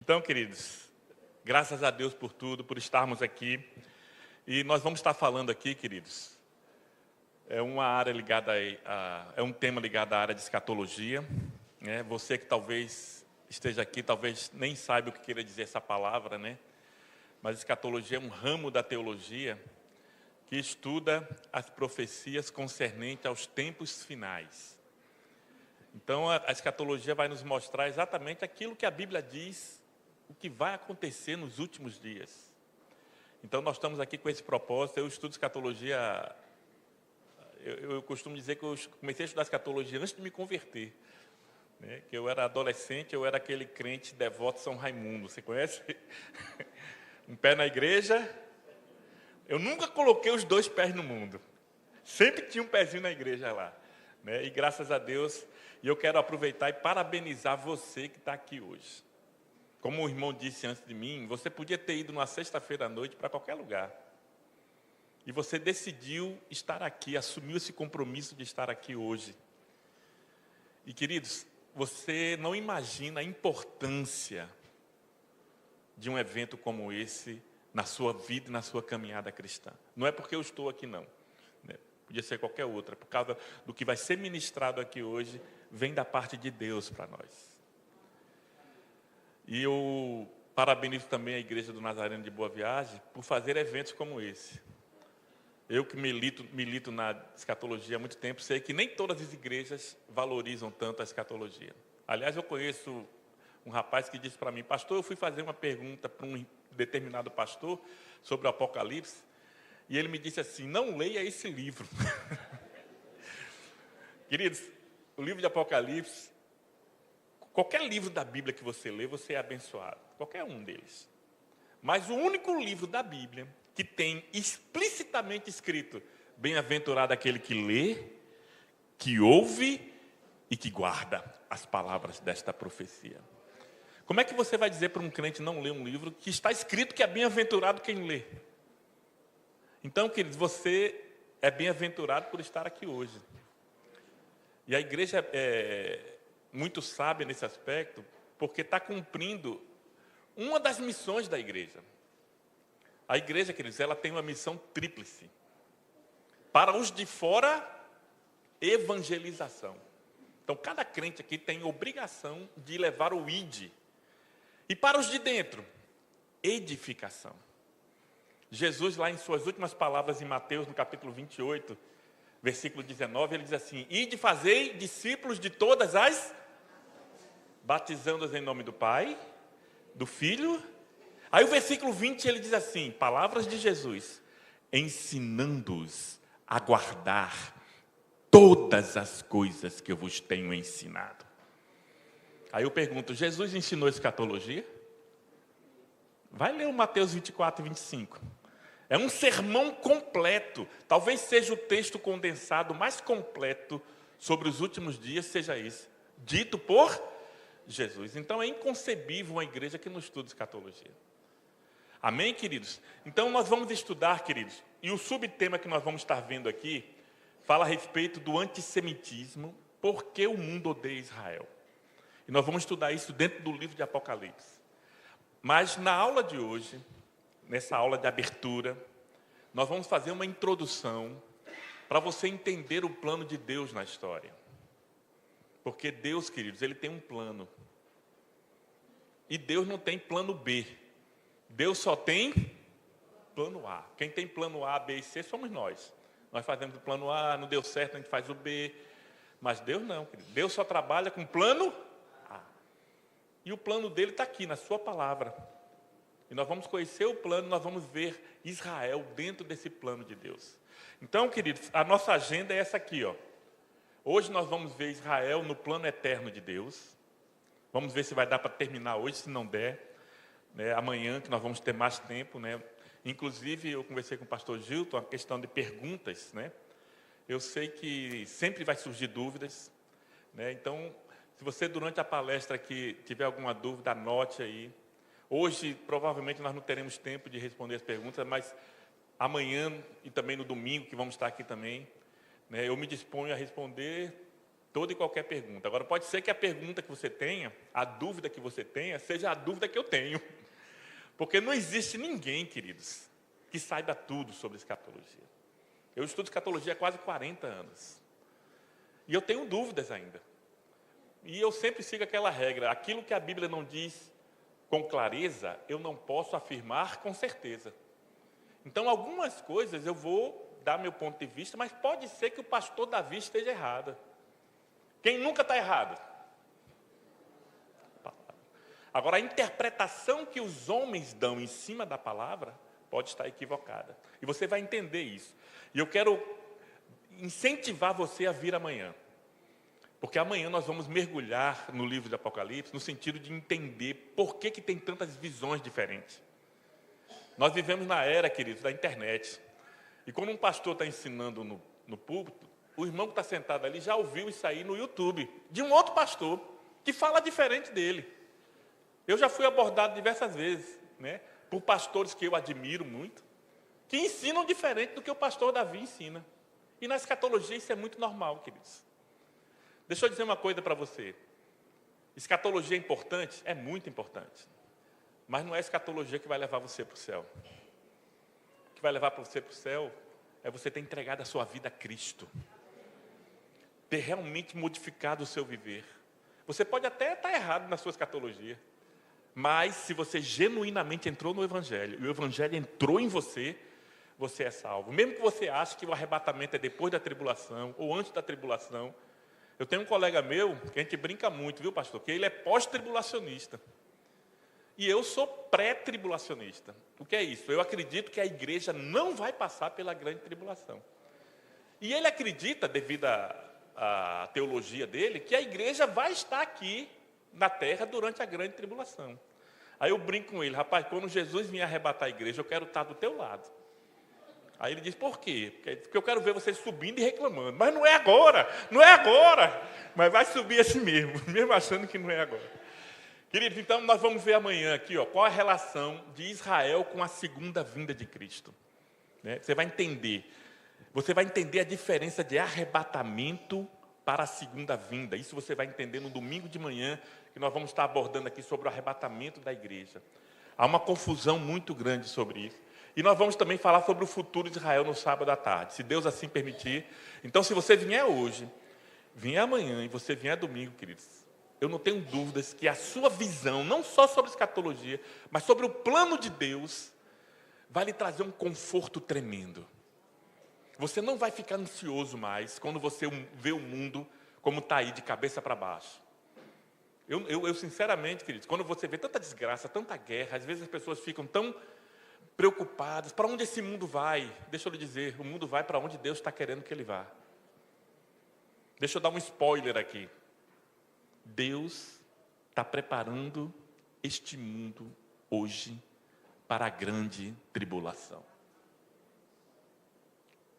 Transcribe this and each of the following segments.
Então, queridos, graças a Deus por tudo, por estarmos aqui. E nós vamos estar falando aqui, queridos, é uma área ligada é um tema ligado à área de escatologia. Né? Você que talvez esteja aqui, talvez nem saiba o que queira dizer essa palavra, né? Mas escatologia é um ramo da teologia que estuda as profecias concernentes aos tempos finais. Então, a escatologia vai nos mostrar exatamente aquilo que a Bíblia diz, o que vai acontecer nos últimos dias. Então, nós estamos aqui com esse propósito. Eu estudo escatologia, eu costumo dizer que eu comecei a estudar escatologia antes de me converter. Né? Que eu era adolescente, eu era aquele crente devoto de São Raimundo. Você conhece? Um pé na igreja. Eu nunca coloquei os dois pés no mundo. Sempre tinha um pezinho na igreja lá. Né? E graças a Deus, e eu quero aproveitar e parabenizar você que está aqui hoje. Como o irmão disse antes de mim, você podia ter ido numa sexta-feira à noite para qualquer lugar. E você decidiu estar aqui, assumiu esse compromisso de estar aqui hoje. E queridos, você não imagina a importância de um evento como esse na sua vida e na sua caminhada cristã. Não é porque eu estou aqui, não. Né? Podia ser qualquer outra. Por causa do que vai ser ministrado aqui hoje, vem da parte de Deus para nós. E eu parabenizo também a Igreja do Nazareno de Boa Viagem por fazer eventos como esse. Eu que milito na escatologia há muito tempo, sei que nem todas as igrejas valorizam tanto a escatologia. Aliás, eu conheço um rapaz que disse para mim: pastor, eu fui fazer uma pergunta para um determinado pastor sobre o Apocalipse, e ele me disse assim: não leia esse livro. Queridos, o livro de Apocalipse, qualquer livro da Bíblia que você lê, você é abençoado. Qualquer um deles. Mas o único livro da Bíblia que tem explicitamente escrito: bem-aventurado aquele que lê, que ouve e que guarda as palavras desta profecia. Como é que você vai dizer para um crente não ler um livro que está escrito que é bem-aventurado quem lê? Então, queridos, você é bem-aventurado por estar aqui hoje. E a igreja é muito sábia nesse aspecto, porque está cumprindo uma das missões da igreja. A igreja, queridos, ela tem uma missão tríplice. Para os de fora, evangelização. Então, cada crente aqui tem obrigação de levar o ID. E para os de dentro, edificação. Jesus, lá em suas últimas palavras em Mateus, no capítulo 28, versículo 19, ele diz assim: ide fazei discípulos de todas as, batizando-os em nome do Pai, do Filho. Aí o versículo 20, ele diz assim, palavras de Jesus: ensinando-os a guardar todas as coisas que eu vos tenho ensinado. Aí eu pergunto: Jesus ensinou escatologia? Vai ler o Mateus 24 e 25. É um sermão completo. Talvez seja o texto condensado mais completo sobre os últimos dias, seja esse, dito por Jesus. Então é inconcebível uma igreja que não estuda escatologia. Amém, queridos? Então nós vamos estudar, queridos, e o subtema que nós vamos estar vendo aqui fala a respeito do antissemitismo, porque o mundo odeia Israel. E nós vamos estudar isso dentro do livro de Apocalipse. Mas na aula de hoje, nessa aula de abertura, nós vamos fazer uma introdução para você entender o plano de Deus na história. Porque Deus, queridos, Ele tem um plano. E Deus não tem plano B. Deus só tem plano A. Quem tem plano A, B e C somos nós. Nós fazemos o plano A, não deu certo, a gente faz o B. Mas Deus não, querido. Deus só trabalha com plano A. E o plano dele está aqui, na sua palavra. E nós vamos conhecer o plano, nós vamos ver Israel dentro desse plano de Deus. Então, queridos, a nossa agenda é essa aqui, ó. Hoje nós vamos ver Israel no plano eterno de Deus. Vamos ver se vai dar para terminar hoje, se não der. Né, amanhã, que nós vamos ter mais tempo. Né? Inclusive, eu conversei com o pastor Gilton, a questão de perguntas. Né? Eu sei que sempre vai surgir dúvidas. Né? Então, se você durante a palestra aqui tiver alguma dúvida, anote aí. Hoje, provavelmente, nós não teremos tempo de responder as perguntas, mas amanhã e também no domingo, que vamos estar aqui também, né, eu me disponho a responder Toda e qualquer pergunta. Agora, pode ser que a pergunta que você tenha, a dúvida que você tenha, seja a dúvida que eu tenho. Porque não existe ninguém, queridos, que saiba tudo sobre escatologia. Eu estudo escatologia há quase 40 anos. E eu tenho dúvidas ainda. E eu sempre sigo aquela regra. Aquilo que a Bíblia não diz com clareza, eu não posso afirmar com certeza. Então, algumas coisas eu vou dar meu ponto de vista, mas pode ser que o pastor Davi esteja errado. Quem nunca está errado? Agora, a interpretação que os homens dão em cima da palavra pode estar equivocada. E você vai entender isso. E eu quero incentivar você a vir amanhã. Porque amanhã nós vamos mergulhar no livro de Apocalipse, no sentido de entender por que tem tantas visões diferentes. Nós vivemos na era, queridos, da internet. E quando um pastor está ensinando no púlpito, o irmão que está sentado ali já ouviu isso aí no YouTube, de um outro pastor, que fala diferente dele. Eu já fui abordado diversas vezes, né, por pastores que eu admiro muito, que ensinam diferente do que o pastor Davi ensina. E na escatologia isso é muito normal, queridos. Deixa eu dizer uma coisa para você. Escatologia é importante? É muito importante. Mas não é a escatologia que vai levar você para o céu. O que vai levar você para o céu é você ter entregado a sua vida a Cristo. Ter realmente modificado o seu viver. Você pode até estar errado na sua escatologia, mas se você genuinamente entrou no Evangelho, e o Evangelho entrou em você, você é salvo. Mesmo que você ache que o arrebatamento é depois da tribulação, ou antes da tribulação. Eu tenho um colega meu, que a gente brinca muito, viu, pastor? Que ele é pós-tribulacionista. E eu sou pré-tribulacionista. O que é isso? Eu acredito que a igreja não vai passar pela grande tribulação. E ele acredita, devido à teologia dele, que a igreja vai estar aqui na terra durante a grande tribulação. Aí eu brinco com ele, rapaz, quando Jesus vier arrebatar a igreja, eu quero estar do teu lado. Aí ele diz, por quê? Porque eu quero ver vocês subindo e reclamando. Mas não é agora, não é agora. Mas vai subir assim mesmo, mesmo achando que não é agora. Queridos, então nós vamos ver amanhã aqui, qual a relação de Israel com a segunda vinda de Cristo. Né? Você vai entender a diferença de arrebatamento para a segunda vinda. Isso você vai entender no domingo de manhã, que nós vamos estar abordando aqui sobre o arrebatamento da igreja. Há uma confusão muito grande sobre isso. E nós vamos também falar sobre o futuro de Israel no sábado à tarde, se Deus assim permitir. Então, se você vier hoje, vier amanhã e você vier domingo, queridos, eu não tenho dúvidas que a sua visão, não só sobre escatologia, mas sobre o plano de Deus, vai lhe trazer um conforto tremendo. Você não vai ficar ansioso mais quando você vê o mundo como está aí, de cabeça para baixo. Eu sinceramente, queridos, quando você vê tanta desgraça, tanta guerra, às vezes as pessoas ficam tão preocupadas. Para onde esse mundo vai? Deixa eu lhe dizer, o mundo vai para onde Deus está querendo que ele vá. Deixa eu dar um spoiler aqui. Deus está preparando este mundo hoje para a grande tribulação.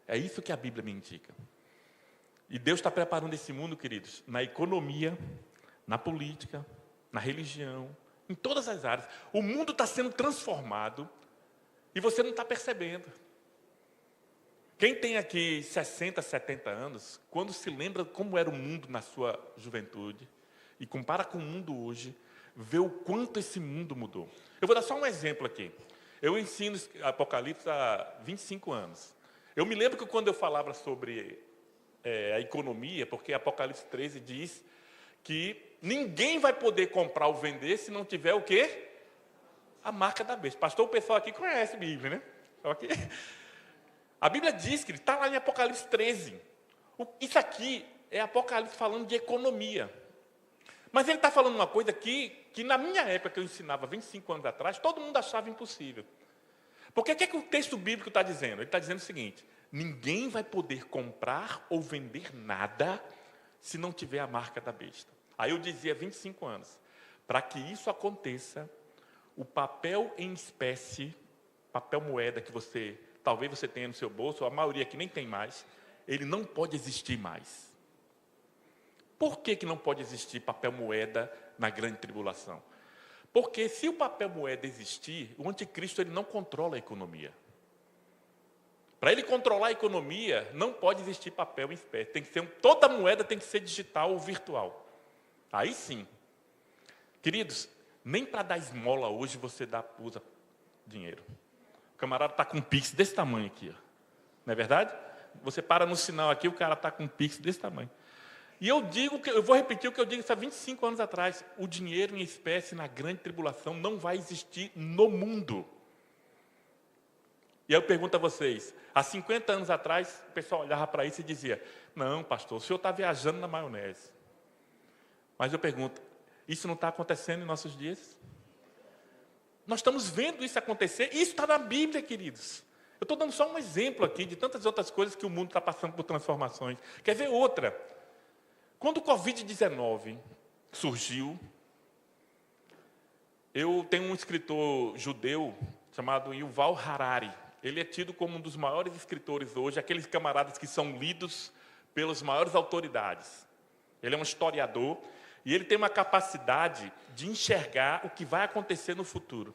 É isso que a Bíblia me indica. E Deus está preparando esse mundo, queridos, na economia, na política, na religião, em todas as áreas. O mundo está sendo transformado e você não está percebendo. Quem tem aqui 60, 70 anos, quando se lembra como era o mundo na sua juventude e compara com o mundo hoje, vê o quanto esse mundo mudou. Eu vou dar só um exemplo aqui. Eu ensino Apocalipse há 25 anos. Eu me lembro que quando eu falava sobre a economia, porque Apocalipse 13 diz que ninguém vai poder comprar ou vender se não tiver o quê? A marca da besta. Pastor, o pessoal aqui conhece a Bíblia, né? Okay? A Bíblia diz que está lá em Apocalipse 13. Isso aqui é Apocalipse falando de economia. Mas ele está falando uma coisa que na minha época, que eu ensinava 25 anos atrás, todo mundo achava impossível. Porque o que o texto bíblico está dizendo? Ele está dizendo o seguinte: ninguém vai poder comprar ou vender nada se não tiver a marca da besta. Aí eu dizia 25 anos, para que isso aconteça, o papel em espécie, papel moeda que talvez você tenha no seu bolso, ou a maioria que nem tem mais, ele não pode existir mais. Por que não pode existir papel moeda na grande tribulação? Porque se o papel moeda existir, o anticristo ele não controla a economia. Para ele controlar a economia, não pode existir papel em espécie. Tem que ser, toda moeda tem que ser digital ou virtual. Aí sim. Queridos, nem para dar esmola hoje você usa dinheiro. O camarada está com um Pix desse tamanho aqui. Ó. Não é verdade? Você para no sinal aqui, o cara está com um Pix desse tamanho. E eu vou repetir o que eu digo há 25 anos atrás. O dinheiro em espécie na grande tribulação não vai existir no mundo. E eu pergunto a vocês, há 50 anos atrás, o pessoal olhava para isso e dizia, não, pastor, o senhor está viajando na maionese. Mas eu pergunto, isso não está acontecendo em nossos dias? Nós estamos vendo isso acontecer, e isso está na Bíblia, queridos. Eu estou dando só um exemplo aqui de tantas outras coisas que o mundo está passando por transformações. Quer ver outra? Quando o Covid-19 surgiu, eu tenho um escritor judeu chamado Yuval Harari. Ele é tido como um dos maiores escritores hoje, aqueles camaradas que são lidos pelas maiores autoridades. Ele é um historiador e ele tem uma capacidade de enxergar o que vai acontecer no futuro.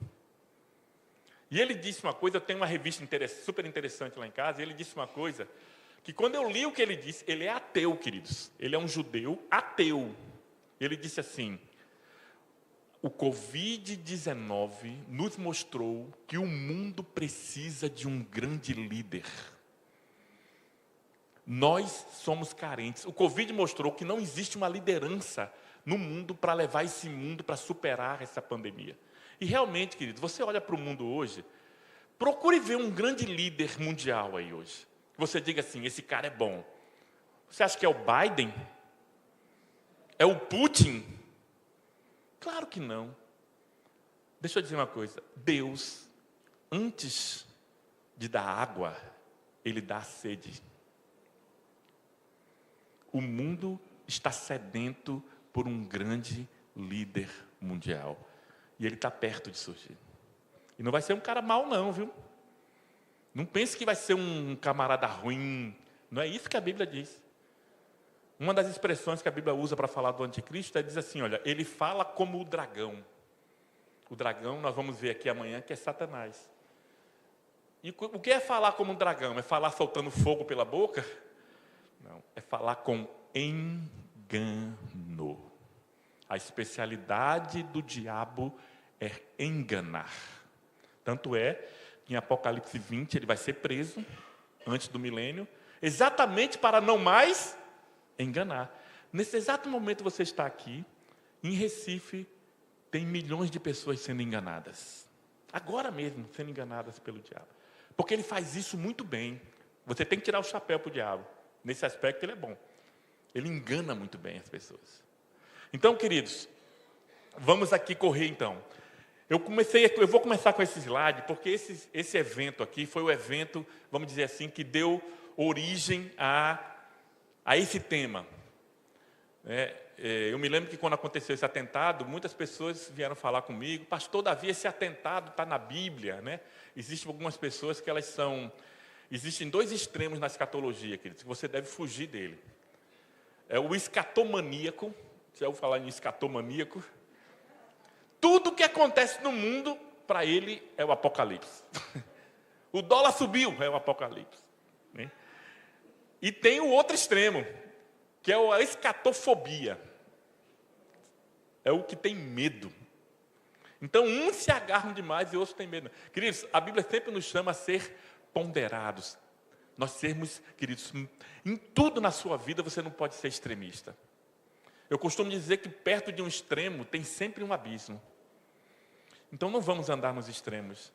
E ele disse uma coisa, eu tenho uma revista super interessante lá em casa, e ele disse uma coisa, que quando eu li o que ele disse, ele é ateu, queridos. Ele é um judeu ateu. Ele disse assim, o Covid-19 nos mostrou que o mundo precisa de um grande líder. Nós somos carentes. O Covid mostrou que não existe uma liderança no mundo para levar esse mundo para superar essa pandemia. E realmente, querido, você olha para o mundo hoje, procure ver um grande líder mundial aí hoje. Você diga assim, esse cara é bom. Você acha que é o Biden? É o Putin? Claro que não. Deixa eu dizer uma coisa. Deus, antes de dar água, Ele dá sede. O mundo está sedento por um grande líder mundial. E ele está perto de surgir. E não vai ser um cara mau não, viu? Não pense que vai ser um camarada ruim. Não é isso que a Bíblia diz. Uma das expressões que a Bíblia usa para falar do anticristo, diz assim, olha, ele fala como o dragão. O dragão, nós vamos ver aqui amanhã, que é Satanás. E o que é falar como um dragão? É falar soltando fogo pela boca? Não, é falar com engano. A especialidade do diabo é enganar. Tanto é que em Apocalipse 20 ele vai ser preso antes do milênio, exatamente para não mais enganar. Nesse exato momento você está aqui, em Recife, tem milhões de pessoas sendo enganadas. Agora mesmo, sendo enganadas pelo diabo. Porque ele faz isso muito bem. Você tem que tirar o chapéu para o diabo. Nesse aspecto ele é bom. Ele engana muito bem as pessoas. Então, queridos, vamos aqui correr então. Eu vou começar com esse slide, porque esse evento aqui foi o evento, vamos dizer assim, que deu origem a esse tema. Eu me lembro que quando aconteceu esse atentado, muitas pessoas vieram falar comigo, pastor Davi, esse atentado está na Bíblia, né? Existem algumas pessoas que existem dois extremos na escatologia, queridos, que você deve fugir dele. É o escatomaníaco, já ouviu falar em escatomaníaco? Tudo que acontece no mundo, para ele, é o apocalipse. O dólar subiu, é o apocalipse. Né? E tem o outro extremo, que é a escatofobia. É o que tem medo. Então, uns se agarram demais e outros têm medo. Queridos, a Bíblia sempre nos chama a ser ponderados. Nós sermos, queridos, em tudo na sua vida você não pode ser extremista. Eu costumo dizer que perto de um extremo tem sempre um abismo. Então não vamos andar nos extremos.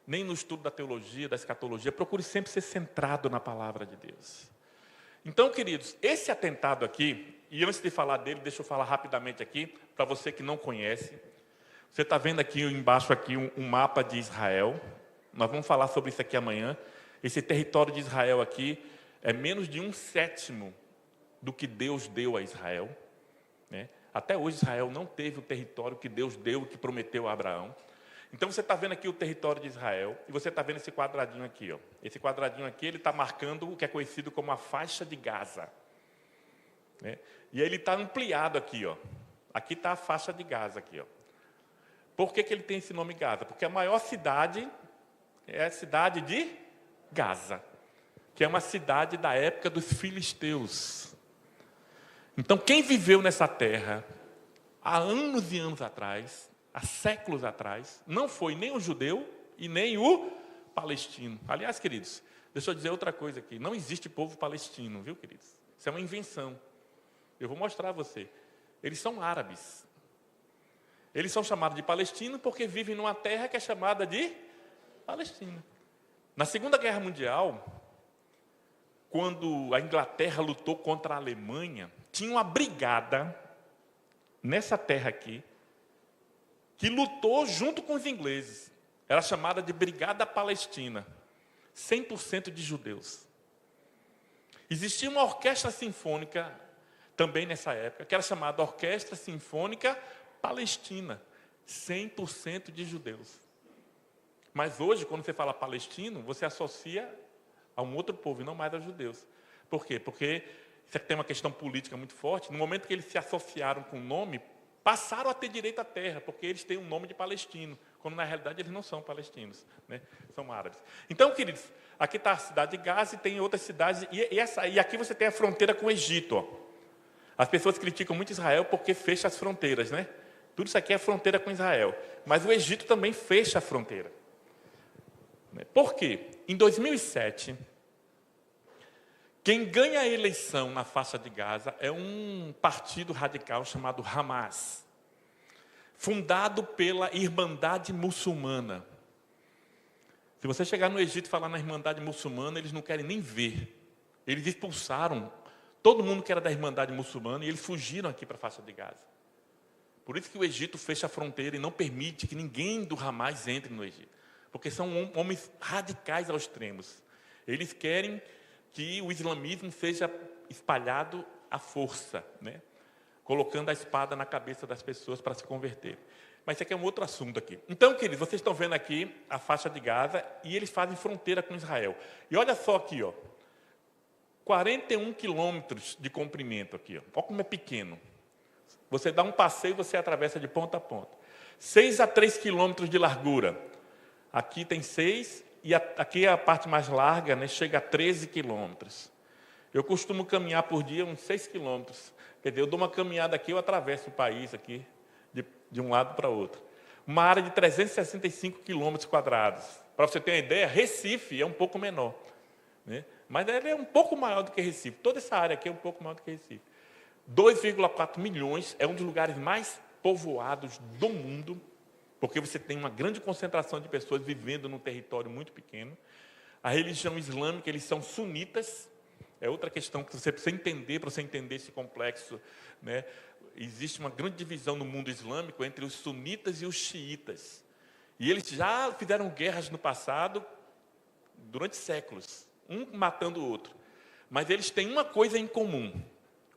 Nem no estudo da teologia, da escatologia. Procure sempre ser centrado na palavra de Deus. Então, queridos, esse atentado aqui, e antes de falar dele, deixa eu falar rapidamente aqui, para você que não conhece. Você está vendo aqui embaixo aqui um mapa de Israel. Nós vamos falar sobre isso aqui amanhã. Esse território de Israel aqui é menos de 1/7 do que Deus deu a Israel. Né? Até hoje Israel não teve o território que Deus deu, que prometeu a Abraão. Então você está vendo aqui o território de Israel, e você está vendo esse quadradinho aqui. Ó. Esse quadradinho aqui ele está marcando o que é conhecido como a faixa de Gaza. Né? E ele está ampliado aqui. Ó. Aqui está a faixa de Gaza. Aqui, ó. Por que ele tem esse nome Gaza? Porque a maior cidade é a cidade de Gaza. que é uma cidade da época dos filisteus. Então, quem viveu nessa terra há anos e anos atrás, há séculos atrás, não foi nem o judeu e nem o palestino. Aliás, queridos, deixa eu dizer outra coisa aqui. Não existe povo palestino, viu, queridos? Isso é uma invenção. Eu vou mostrar a você. Eles são árabes. Eles são chamados de palestinos porque vivem numa terra que é chamada de Palestina. Na Segunda Guerra Mundial, quando a Inglaterra lutou contra a Alemanha, tinha uma brigada nessa terra aqui que lutou junto com os ingleses. Era chamada de Brigada Palestina. 100% de judeus. Existia uma orquestra sinfônica também nessa época, que era chamada Orquestra Sinfônica Palestina. 100% de judeus. Mas hoje, quando você fala palestino, você associa a um outro povo, e não mais aos judeus. Por quê? Porque isso aqui tem uma questão política muito forte. No momento que eles se associaram com o nome, passaram a ter direito à terra, porque eles têm um nome de palestino, quando na realidade eles não são palestinos, né? São árabes. Então, queridos, aqui está a cidade de Gaza e tem outras cidades, e aqui você tem a fronteira com o Egito. Ó. As pessoas criticam muito Israel porque fecha as fronteiras, né? Tudo isso aqui é fronteira com Israel. Mas o Egito também fecha a fronteira. Por quê? Em 2007, quem ganha a eleição na faixa de Gaza é um partido radical chamado Hamas, fundado pela Irmandade Muçulmana. Se você chegar no Egito e falar na Irmandade Muçulmana, eles não querem nem ver. Eles expulsaram todo mundo que era da Irmandade Muçulmana e eles fugiram aqui para a faixa de Gaza. Por isso que o Egito fecha a fronteira e não permite que ninguém do Hamas entre no Egito. Porque são homens radicais aos extremos. Eles querem que o islamismo seja espalhado à força, né? Colocando a espada na cabeça das pessoas para se converter. Mas isso aqui é um outro assunto aqui. Então, queridos, vocês estão vendo aqui a faixa de Gaza e eles fazem fronteira com Israel. E olha só aqui, ó, 41 quilômetros de comprimento aqui. Ó. Olha como é pequeno. Você dá um passeio, você atravessa de ponta a ponta. 6 a 3 quilômetros de largura. Aqui tem 6 e aqui é a parte mais larga, né, chega a 13 quilômetros. Eu costumo caminhar por dia uns 6 quilômetros. Quer dizer, eu dou uma caminhada aqui, eu atravesso o país aqui, de um lado para outro. Uma área de 365 quilômetros quadrados. Para você ter uma ideia, Recife é um pouco menor, né? Mas ele é um pouco maior do que Recife. Toda essa área aqui é um pouco maior do que Recife. 2,4 milhões, é um dos lugares mais povoados do mundo, porque você tem uma grande concentração de pessoas vivendo num território muito pequeno. A religião islâmica, eles são sunitas, é outra questão que você precisa entender, para você entender esse complexo, né? Existe uma grande divisão no mundo islâmico entre os sunitas e os xiitas. E eles já fizeram guerras no passado, durante séculos, um matando o outro. Mas eles têm uma coisa em comum,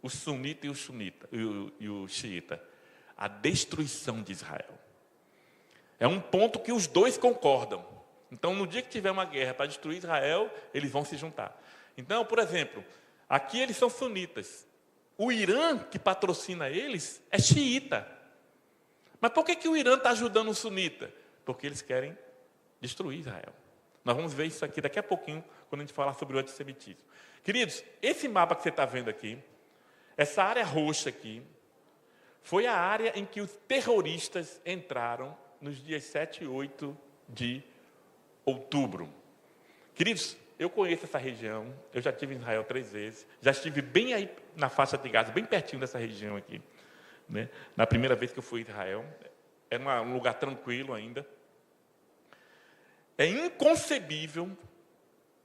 o sunita e o xiita, a destruição de Israel. É um ponto que os dois concordam. Então, no dia que tiver uma guerra para destruir Israel, eles vão se juntar. Então, por exemplo, aqui eles são sunitas. O Irã, que patrocina eles, é xiita. Mas por que o Irã está ajudando o sunita? Porque eles querem destruir Israel. Nós vamos ver isso aqui daqui a pouquinho, quando a gente falar sobre o antissemitismo. Queridos, esse mapa que você está vendo aqui, essa área roxa aqui, foi a área em que os terroristas entraram nos dias 7 e 8 de outubro. Queridos, eu conheço essa região, eu já estive em Israel 3 vezes, já estive bem aí na faixa de Gaza, bem pertinho dessa região aqui, né? Na primeira vez que eu fui a Israel, era um lugar tranquilo ainda. É inconcebível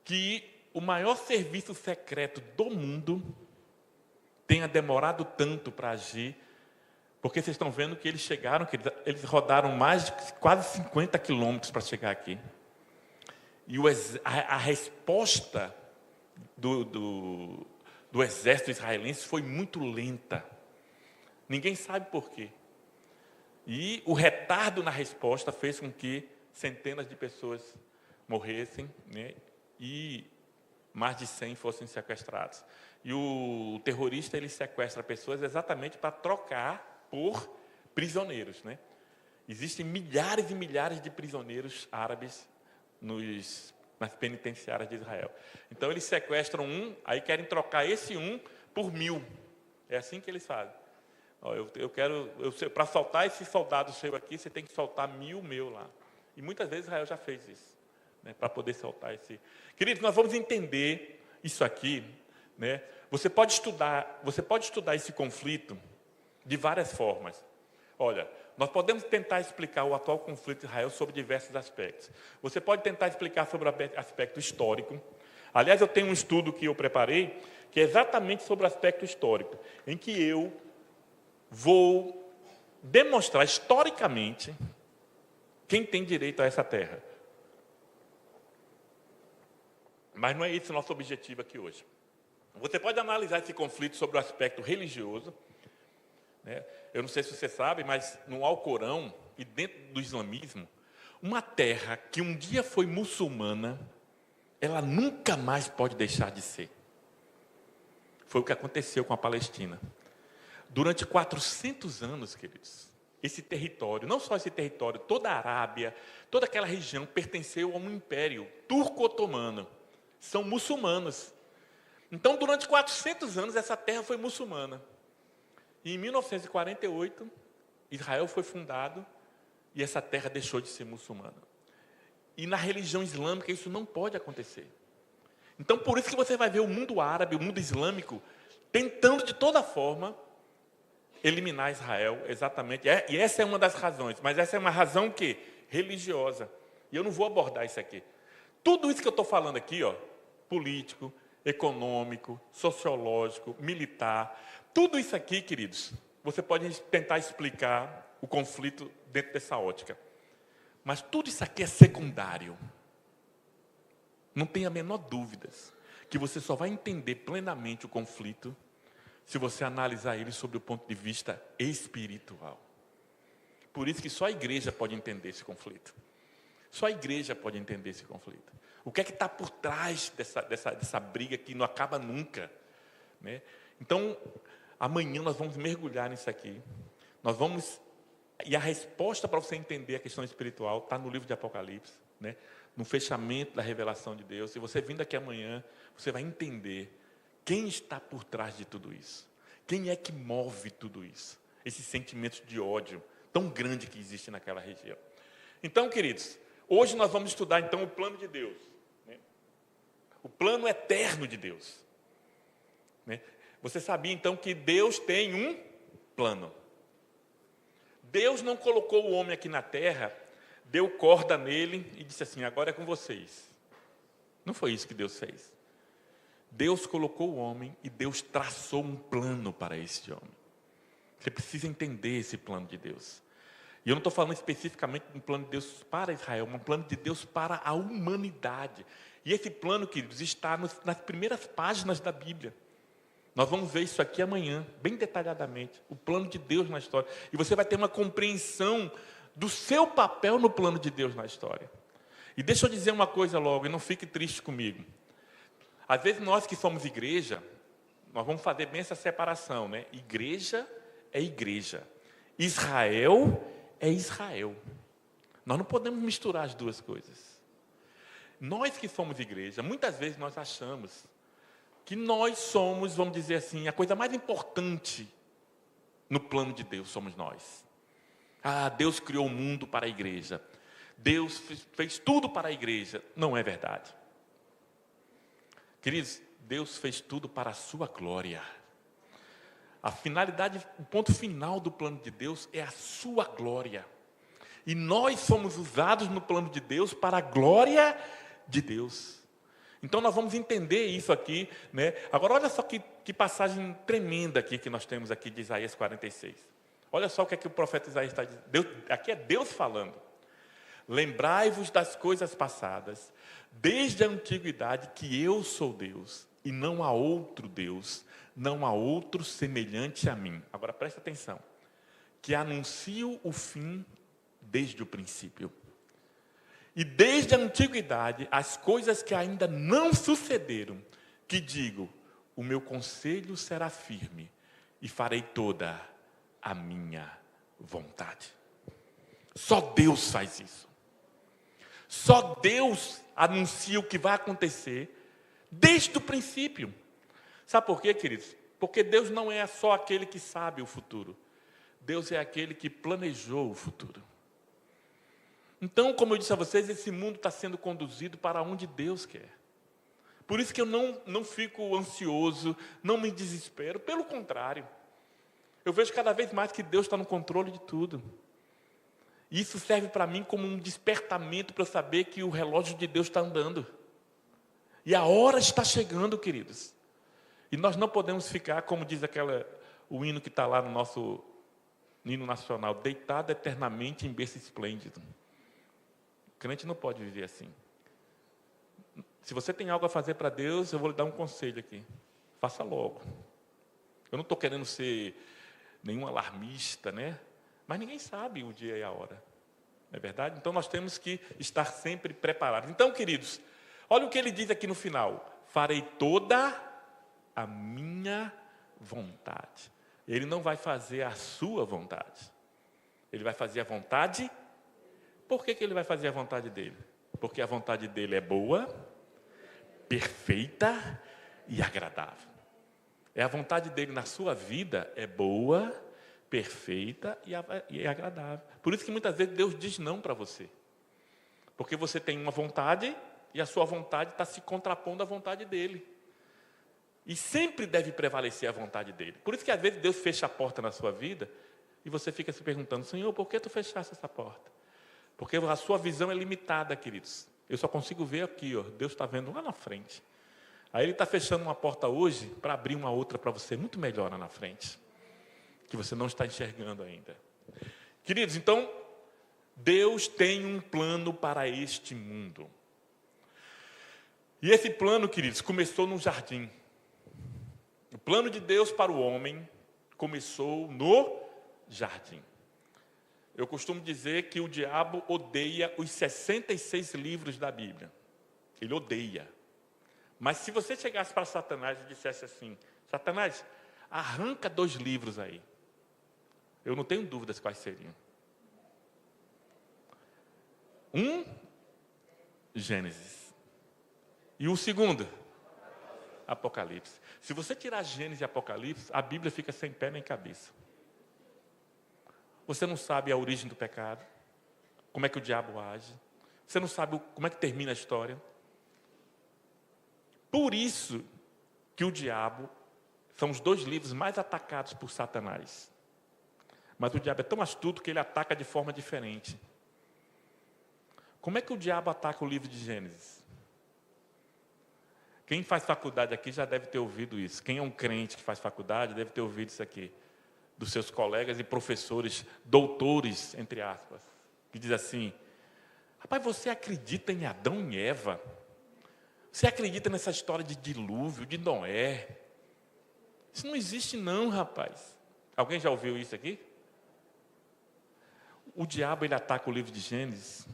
que o maior serviço secreto do mundo tenha demorado tanto para agir, porque vocês estão vendo que eles chegaram, que eles rodaram mais de quase 50 quilômetros para chegar aqui. E a resposta do exército israelense foi muito lenta. Ninguém sabe por quê. E o retardo na resposta fez com que centenas de pessoas morressem, né, e mais de 100 fossem sequestrados. E o terrorista, ele sequestra pessoas exatamente para trocar por prisioneiros, né? Existem milhares e milhares de prisioneiros árabes nos nas penitenciárias de Israel. Então eles sequestram um, aí querem trocar esse um por 1000. É assim que eles fazem. Para soltar esse soldado seu aqui, você tem que soltar 1000 meu lá. E muitas vezes Israel já fez isso, né, para poder soltar esse. Queridos, nós vamos entender isso aqui, né? Você pode estudar esse conflito de várias formas. Olha, nós podemos tentar explicar o atual conflito de Israel sobre diversos aspectos. Você pode tentar explicar sobre o aspecto histórico. Aliás, eu tenho um estudo que eu preparei, que é exatamente sobre o aspecto histórico, em que eu vou demonstrar historicamente quem tem direito a essa terra. Mas não é esse o nosso objetivo aqui hoje. Você pode analisar esse conflito sobre o aspecto religioso, né? Eu não sei se você sabe, mas no Alcorão e dentro do islamismo, uma terra que um dia foi muçulmana, ela nunca mais pode deixar de ser. Foi o que aconteceu com a Palestina. Durante 400 anos, queridos, esse território, não só esse território, toda a Arábia, toda aquela região pertenceu a um império turco-otomano. São muçulmanos. Então, durante 400 anos, essa terra foi muçulmana. E em 1948, Israel foi fundado e essa terra deixou de ser muçulmana. E na religião islâmica isso não pode acontecer. Então, por isso que você vai ver o mundo árabe, o mundo islâmico, tentando de toda forma eliminar Israel, exatamente. E essa é uma das razões, mas essa é uma razão que religiosa. E eu não vou abordar isso aqui. Tudo isso que eu estou falando aqui, político, econômico, sociológico, militar, tudo isso aqui, queridos, você pode tentar explicar o conflito dentro dessa ótica. Mas tudo isso aqui é secundário. Não tenha a menor dúvida que você só vai entender plenamente o conflito se você analisar ele sob o ponto de vista espiritual. Por isso que só a igreja pode entender esse conflito. Só a igreja pode entender esse conflito. O que é que está por trás dessa briga que não acaba nunca, né? Então, amanhã nós vamos mergulhar nisso aqui. E a resposta para você entender a questão espiritual está no livro de Apocalipse, né? No fechamento da revelação de Deus. Se você vindo aqui amanhã, você vai entender quem está por trás de tudo isso. Quem é que move tudo isso? Esses sentimentos de ódio tão grande que existe naquela região. Então, queridos, hoje nós vamos estudar então o plano de Deus, né? O plano eterno de Deus, né? Você sabia então que Deus tem um plano. Deus não colocou o homem aqui na terra, deu corda nele e disse assim, agora é com vocês. Não foi isso que Deus fez. Deus colocou o homem e Deus traçou um plano para esse homem. Você precisa entender esse plano de Deus. E eu não estou falando especificamente de um plano de Deus para Israel, mas um plano de Deus para a humanidade. E esse plano, queridos, está nas primeiras páginas da Bíblia. Nós vamos ver isso aqui amanhã, bem detalhadamente, o plano de Deus na história. E você vai ter uma compreensão do seu papel no plano de Deus na história. E deixa eu dizer uma coisa logo, e não fique triste comigo. Às vezes nós que somos igreja, nós vamos fazer bem essa separação, né? Igreja é igreja. Israel é Israel. Nós não podemos misturar as duas coisas. Nós que somos igreja, muitas vezes nós achamos que nós somos, vamos dizer assim, a coisa mais importante no plano de Deus somos nós. Deus criou o mundo para a igreja. Deus fez tudo para a igreja. Não é verdade. Queridos, Deus fez tudo para a sua glória. A finalidade, o ponto final do plano de Deus é a sua glória. E nós somos usados no plano de Deus para a glória de Deus. Então nós vamos entender isso aqui, né? Agora olha só que passagem tremenda aqui que nós temos aqui de Isaías 46. Olha só o que é que o profeta Isaías está dizendo. Aqui é Deus falando. Lembrai-vos das coisas passadas, desde a antiguidade, que eu sou Deus, e não há outro Deus, não há outro semelhante a mim. Agora presta atenção. Que anuncio o fim desde o princípio. E desde a antiguidade, as coisas que ainda não sucederam, que digo, o meu conselho será firme, e farei toda a minha vontade. Só Deus faz isso. Só Deus anuncia o que vai acontecer desde o princípio. Sabe por quê, queridos? Porque Deus não é só aquele que sabe o futuro. Deus é aquele que planejou o futuro. Então, como eu disse a vocês, esse mundo está sendo conduzido para onde Deus quer. Por isso que eu não fico ansioso, não me desespero. Pelo contrário, eu vejo cada vez mais que Deus está no controle de tudo. E isso serve para mim como um despertamento para eu saber que o relógio de Deus está andando. E a hora está chegando, queridos. E nós não podemos ficar, como diz o hino que está lá no nosso hino nacional, deitado eternamente em berço esplêndido. O crente não pode viver assim. Se você tem algo a fazer para Deus, eu vou lhe dar um conselho aqui. Faça logo. Eu não estou querendo ser nenhum alarmista, né? Mas ninguém sabe o dia e a hora. Não é verdade? Então nós temos que estar sempre preparados. Então, queridos, olha o que ele diz aqui no final. Farei toda a minha vontade. Ele não vai fazer a sua vontade. Ele vai fazer a vontade. Por que ele vai fazer a vontade dele? Porque a vontade dele é boa, perfeita e agradável. É a vontade dele na sua vida é boa, perfeita e agradável. Por isso que muitas vezes Deus diz não para você. Porque você tem uma vontade e a sua vontade está se contrapondo à vontade dele. E sempre deve prevalecer a vontade dele. Por isso que às vezes Deus fecha a porta na sua vida e você fica se perguntando, Senhor, por que tu fechaste essa porta? Porque a sua visão é limitada, queridos. Eu só consigo ver aqui, ó. Deus está vendo lá na frente. Aí Ele está fechando uma porta hoje para abrir uma outra para você, muito melhor lá na frente, que você não está enxergando ainda. Queridos, então, Deus tem um plano para este mundo. E esse plano, queridos, começou no jardim. O plano de Deus para o homem começou no jardim. Eu costumo dizer que o diabo odeia os 66 livros da Bíblia. Ele odeia. Mas se você chegasse para Satanás e dissesse assim, Satanás, arranca 2 livros aí. Eu não tenho dúvidas quais seriam. Gênesis. E o segundo? Apocalipse. Se você tirar Gênesis e Apocalipse, a Bíblia fica sem pé nem cabeça. Você não sabe a origem do pecado, como é que o diabo age, você não sabe como é que termina a história. Por isso que o diabo são os 2 livros mais atacados por Satanás. Mas o diabo é tão astuto que ele ataca de forma diferente. Como é que o diabo ataca o livro de Gênesis? Quem faz faculdade aqui já deve ter ouvido isso. Quem é um crente que faz faculdade deve ter ouvido isso aqui. Dos seus colegas e professores, doutores, entre aspas, que diz assim, rapaz, você acredita em Adão e Eva? Você acredita nessa história de dilúvio, de Noé? Isso não existe não, rapaz. Alguém já ouviu isso aqui? O diabo, ele ataca o livro de Gênesis,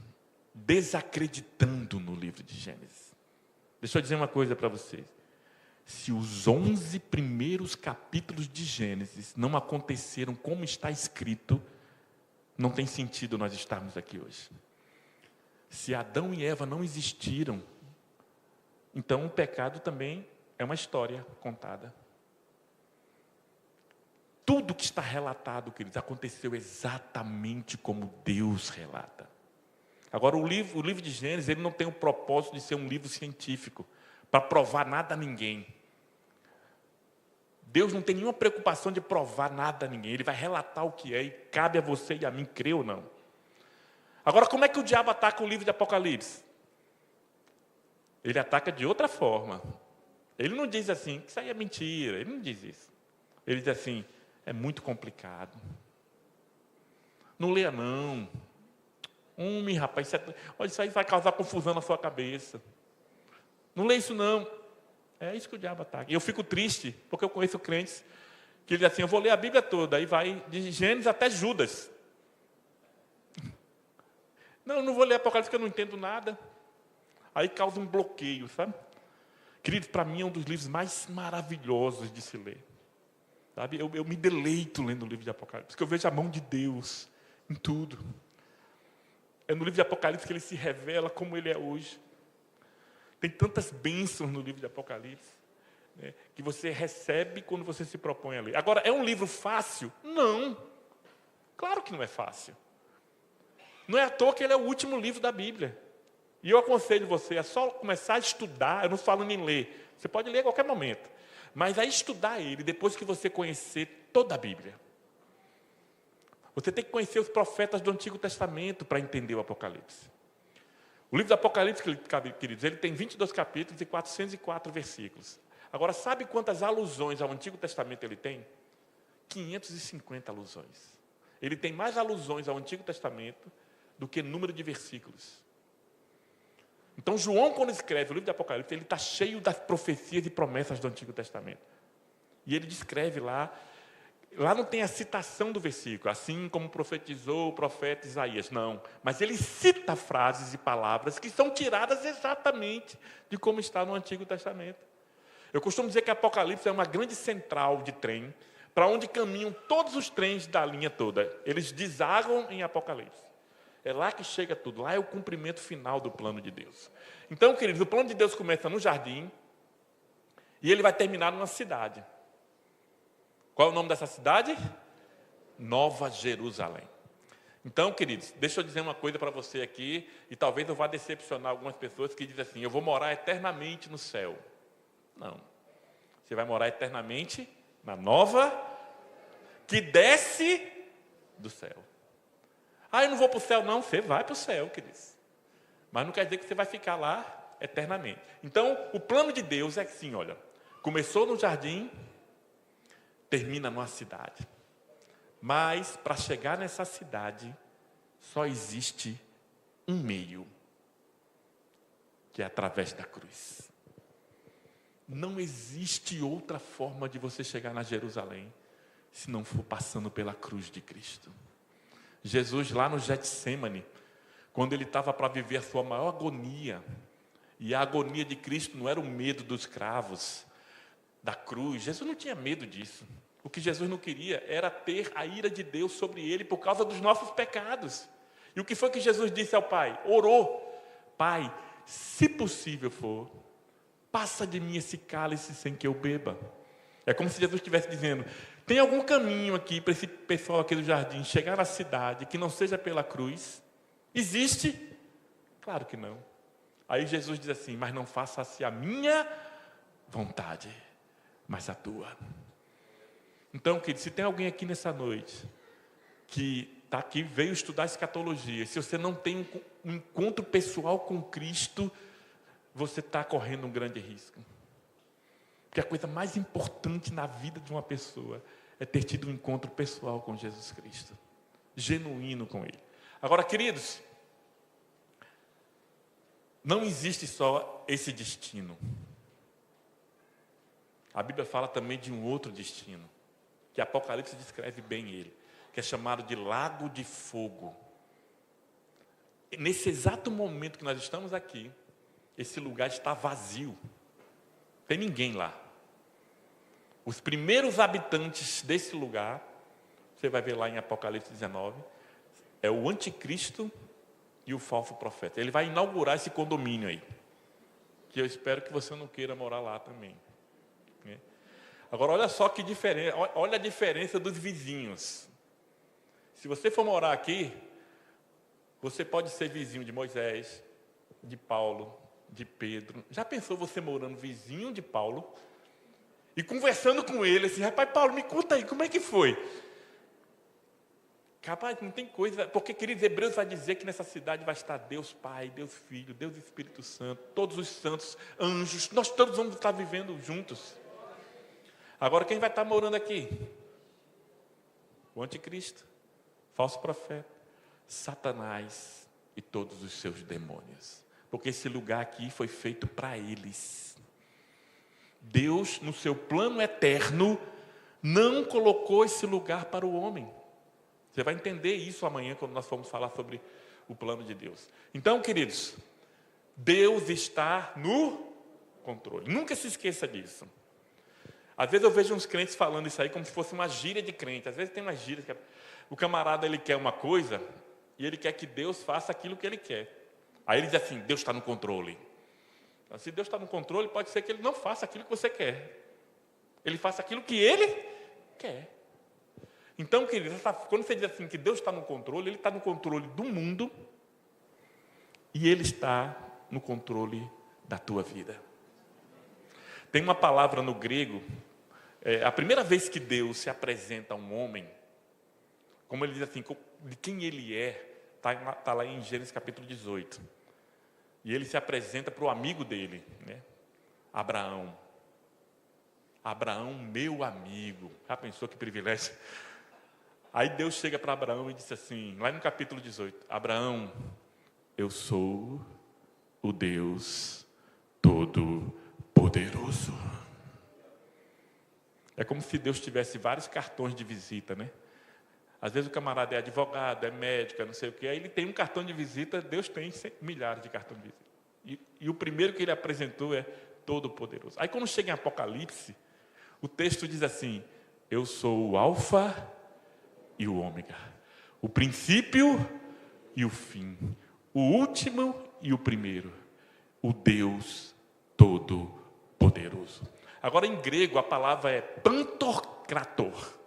desacreditando no livro de Gênesis. Deixa eu dizer uma coisa para vocês. Se os 11 primeiros capítulos de Gênesis não aconteceram como está escrito, não tem sentido nós estarmos aqui hoje. Se Adão e Eva não existiram, então o pecado também é uma história contada. Tudo que está relatado, queridos, aconteceu exatamente como Deus relata. Agora, o livro de Gênesis, ele não tem o propósito de ser um livro científico, para provar nada a ninguém. Deus não tem nenhuma preocupação de provar nada a ninguém. Ele vai relatar o que é e cabe a você e a mim crer ou não. Agora, como é que o diabo ataca o livro de Apocalipse? Ele ataca de outra forma. Ele não diz assim, que isso aí é mentira. Ele não diz isso. Ele diz assim, é muito complicado. Não leia não. Rapaz, isso aí vai causar confusão na sua cabeça. Não lê isso não. É isso que o diabo ataca. E eu fico triste, porque eu conheço crentes que dizem assim, eu vou ler a Bíblia toda, aí vai de Gênesis até Judas. Não vou ler Apocalipse porque eu não entendo nada. Aí causa um bloqueio, sabe? Querido, para mim é um dos livros mais maravilhosos de se ler. Sabe? Eu me deleito lendo o livro de Apocalipse, porque eu vejo a mão de Deus em tudo. É no livro de Apocalipse que ele se revela como ele é hoje. Tem tantas bênçãos no livro de Apocalipse, né, que você recebe quando você se propõe a ler. Agora, é um livro fácil? Não. Claro que não é fácil. Não é à toa que ele é o último livro da Bíblia. E eu aconselho você a só começar a estudar, eu não falo nem ler, você pode ler a qualquer momento, mas a estudar ele depois que você conhecer toda a Bíblia. Você tem que conhecer os profetas do Antigo Testamento para entender o Apocalipse. O livro do Apocalipse, queridos, ele tem 22 capítulos e 404 versículos. Agora, sabe quantas alusões ao Antigo Testamento ele tem? 550 alusões. Ele tem mais alusões ao Antigo Testamento do que número de versículos. Então, João, quando escreve o livro de Apocalipse, ele está cheio das profecias e promessas do Antigo Testamento. E ele descreve lá não tem a citação do versículo, assim como profetizou o profeta Isaías, não. Mas ele cita frases e palavras que são tiradas exatamente de como está no Antigo Testamento. Eu costumo dizer que Apocalipse é uma grande central de trem, para onde caminham todos os trens da linha toda. Eles desagam em Apocalipse. É lá que chega tudo, lá é o cumprimento final do plano de Deus. Então, queridos, o plano de Deus começa no jardim e ele vai terminar numa cidade. Qual é o nome dessa cidade? Nova Jerusalém. Então, queridos, deixa eu dizer uma coisa para você aqui, e talvez eu vá decepcionar algumas pessoas que dizem assim, eu vou morar eternamente no céu. Não. Você vai morar eternamente na nova, que desce do céu. Ah, eu não vou para o céu, não. Você vai para o céu, queridos. Mas não quer dizer que você vai ficar lá eternamente. Então, o plano de Deus é assim, olha, começou no jardim, termina numa cidade. Mas, para chegar nessa cidade, só existe um meio, que é através da cruz. Não existe outra forma de você chegar na Jerusalém, se não for passando pela cruz de Cristo. Jesus, lá no Getsêmani, quando ele estava para viver a sua maior agonia, e a agonia de Cristo não era o medo dos cravos, da cruz, Jesus não tinha medo disso. O que Jesus não queria era ter a ira de Deus sobre ele por causa dos nossos pecados. E o que foi que Jesus disse ao Pai? Orou: Pai, se possível for, passa de mim esse cálice sem que eu beba. É como se Jesus estivesse dizendo, tem algum caminho aqui para esse pessoal aqui do jardim chegar na cidade que não seja pela cruz? Existe? Claro que não. Aí Jesus diz assim, mas não faça-se a minha vontade, mas a tua. Então, querido, se tem alguém aqui nessa noite que está aqui, veio estudar escatologia, se você não tem um encontro pessoal com Cristo, você está correndo um grande risco. Porque a coisa mais importante na vida de uma pessoa é ter tido um encontro pessoal com Jesus Cristo, genuíno com Ele. Agora, queridos, não existe só esse destino. A Bíblia fala também de um outro destino, que Apocalipse descreve bem ele, que é chamado de Lago de Fogo. Nesse exato momento que nós estamos aqui, esse lugar está vazio. Não tem ninguém lá. Os primeiros habitantes desse lugar, você vai ver lá em Apocalipse 19, é o anticristo e o falso profeta. Ele vai inaugurar esse condomínio aí, que eu espero que você não queira morar lá também. Agora, olha só que diferença, olha a diferença dos vizinhos. Se você for morar aqui, você pode ser vizinho de Moisés, de Paulo, de Pedro. Já pensou você morando vizinho de Paulo e conversando com ele assim, rapaz, Paulo, me conta aí, como é que foi? Rapaz, não tem coisa, porque, queridos, Hebreus vai dizer que nessa cidade vai estar Deus Pai, Deus Filho, Deus Espírito Santo, todos os santos, anjos, nós todos vamos estar vivendo juntos. Agora, quem vai estar morando aqui? O anticristo, falso profeta, Satanás e todos os seus demônios. Porque esse lugar aqui foi feito para eles. Deus, no seu plano eterno, não colocou esse lugar para o homem. Você vai entender isso amanhã, quando nós formos falar sobre o plano de Deus. Então, queridos, Deus está no controle. Nunca se esqueça disso. Às vezes eu vejo uns crentes falando isso aí como se fosse uma gíria de crente. Às vezes tem umas gírias que o camarada ele quer uma coisa e ele quer que Deus faça aquilo que ele quer. Aí ele diz assim, Deus está no controle. Então, se Deus está no controle, pode ser que Ele não faça aquilo que você quer. Ele faça aquilo que Ele quer. Então, querido, quando você diz assim que Deus está no controle, Ele está no controle do mundo e Ele está no controle da tua vida. Tem uma palavra no grego, a primeira vez que Deus se apresenta a um homem, como ele diz assim, de quem ele é, está lá em Gênesis capítulo 18. E ele se apresenta para o amigo dele, né? Abraão. Abraão, meu amigo. Já pensou que privilégio? Aí Deus chega para Abraão e disse assim, lá no capítulo 18, Abraão, eu sou o Deus Todo-Poderoso. É como se Deus tivesse vários cartões de visita, né? Às vezes o camarada é advogado, é médico, não sei o quê, aí ele tem um cartão de visita, Deus tem milhares de cartões de visita. E o primeiro que ele apresentou é Todo-Poderoso. Aí quando chega em Apocalipse, o texto diz assim, eu sou o Alfa e o Ômega, o princípio e o fim, o último e o primeiro, o Deus Todo-Poderoso. Agora, em grego, a palavra é pantokrator.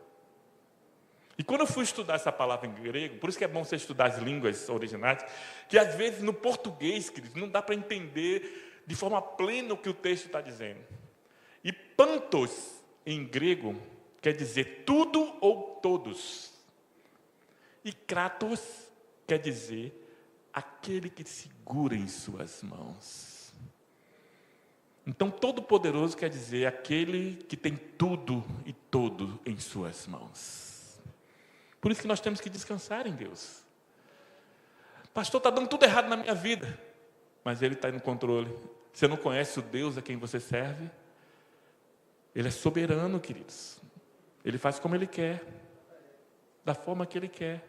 E quando eu fui estudar essa palavra em grego, por isso que é bom você estudar as línguas originais, que às vezes no português, queridos, não dá para entender de forma plena o que o texto está dizendo. E pantos, em grego, quer dizer tudo ou todos. E kratos quer dizer aquele que segura em suas mãos. Então, todo-poderoso quer dizer aquele que tem tudo e todo em suas mãos. Por isso que nós temos que descansar em Deus. Pastor, está dando tudo errado na minha vida. Mas Ele está no controle. Você não conhece o Deus a quem você serve? Ele é soberano, queridos. Ele faz como Ele quer. Da forma que Ele quer.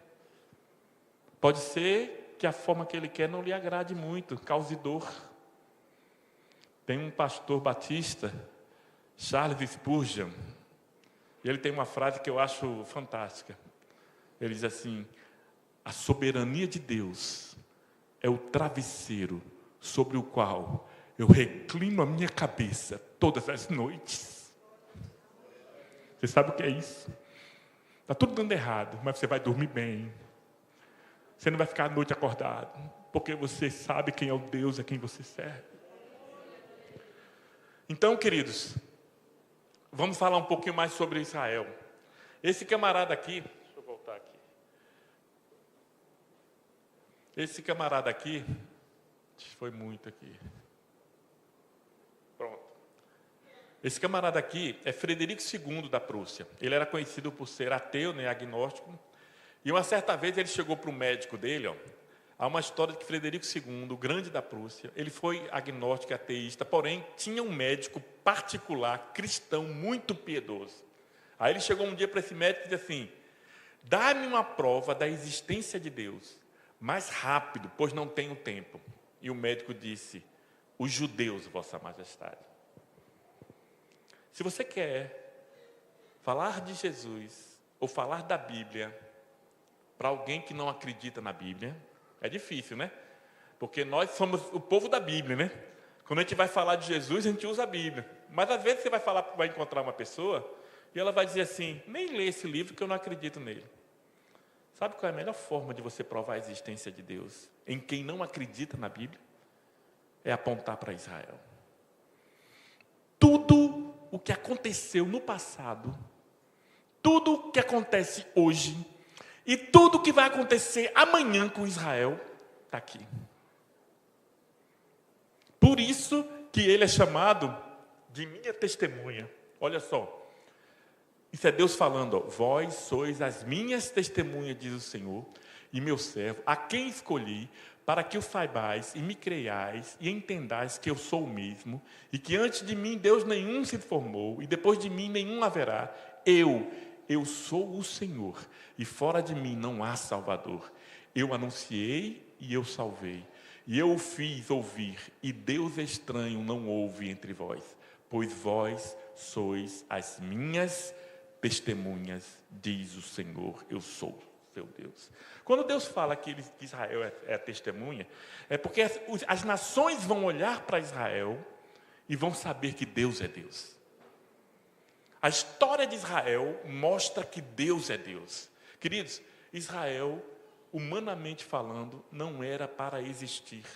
Pode ser que a forma que Ele quer não lhe agrade muito, cause dor. Tem um pastor batista, Charles Spurgeon, e ele tem uma frase que eu acho fantástica. Ele diz assim, a soberania de Deus é o travesseiro sobre o qual eu reclino a minha cabeça todas as noites. Você sabe o que é isso? Está tudo dando errado, mas você vai dormir bem. Você não vai ficar a noite acordado, porque você sabe quem é o Deus a quem você serve. Então, queridos, vamos falar um pouquinho mais sobre Israel. Esse camarada aqui, deixa eu voltar aqui. Esse camarada aqui, foi muito aqui. Pronto. Esse camarada aqui é Frederico II da Prússia. Ele era conhecido por ser ateu, né, agnóstico. E uma certa vez ele chegou para o médico dele, há uma história de que Frederico II, o grande da Prússia, ele foi agnóstico, ateísta, porém tinha um médico particular, cristão, muito piedoso. Aí ele chegou um dia para esse médico e disse assim, dá-me uma prova da existência de Deus, mais rápido, pois não tenho tempo. E o médico disse, os judeus, Vossa Majestade. Se você quer falar de Jesus, ou falar da Bíblia, para alguém que não acredita na Bíblia, é difícil, né? Porque nós somos o povo da Bíblia, né? Quando a gente vai falar de Jesus, a gente usa a Bíblia. Mas às vezes você vai encontrar uma pessoa e ela vai dizer assim, nem lê esse livro que eu não acredito nele. Sabe qual é a melhor forma de você provar a existência de Deus em quem não acredita na Bíblia? É apontar para Israel. Tudo o que aconteceu no passado, tudo o que acontece hoje, e tudo o que vai acontecer amanhã com Israel, está aqui. Por isso que ele é chamado de minha testemunha. Olha só, isso é Deus falando, vós sois as minhas testemunhas, diz o Senhor, e meu servo, a quem escolhi, para que o saibais e me creiais e entendais que eu sou o mesmo, e que antes de mim Deus nenhum se formou, e depois de mim nenhum haverá. Eu sou o Senhor, e fora de mim não há Salvador. Eu anunciei e eu salvei, e eu o fiz ouvir, e Deus estranho não houve entre vós, pois vós sois as minhas testemunhas, diz o Senhor, eu sou. seu Deus. Quando Deus fala que Israel é a testemunha, é porque as nações vão olhar para Israel e vão saber que Deus é Deus. A história de Israel mostra que Deus é Deus. Queridos, Israel, humanamente falando, não era para existir.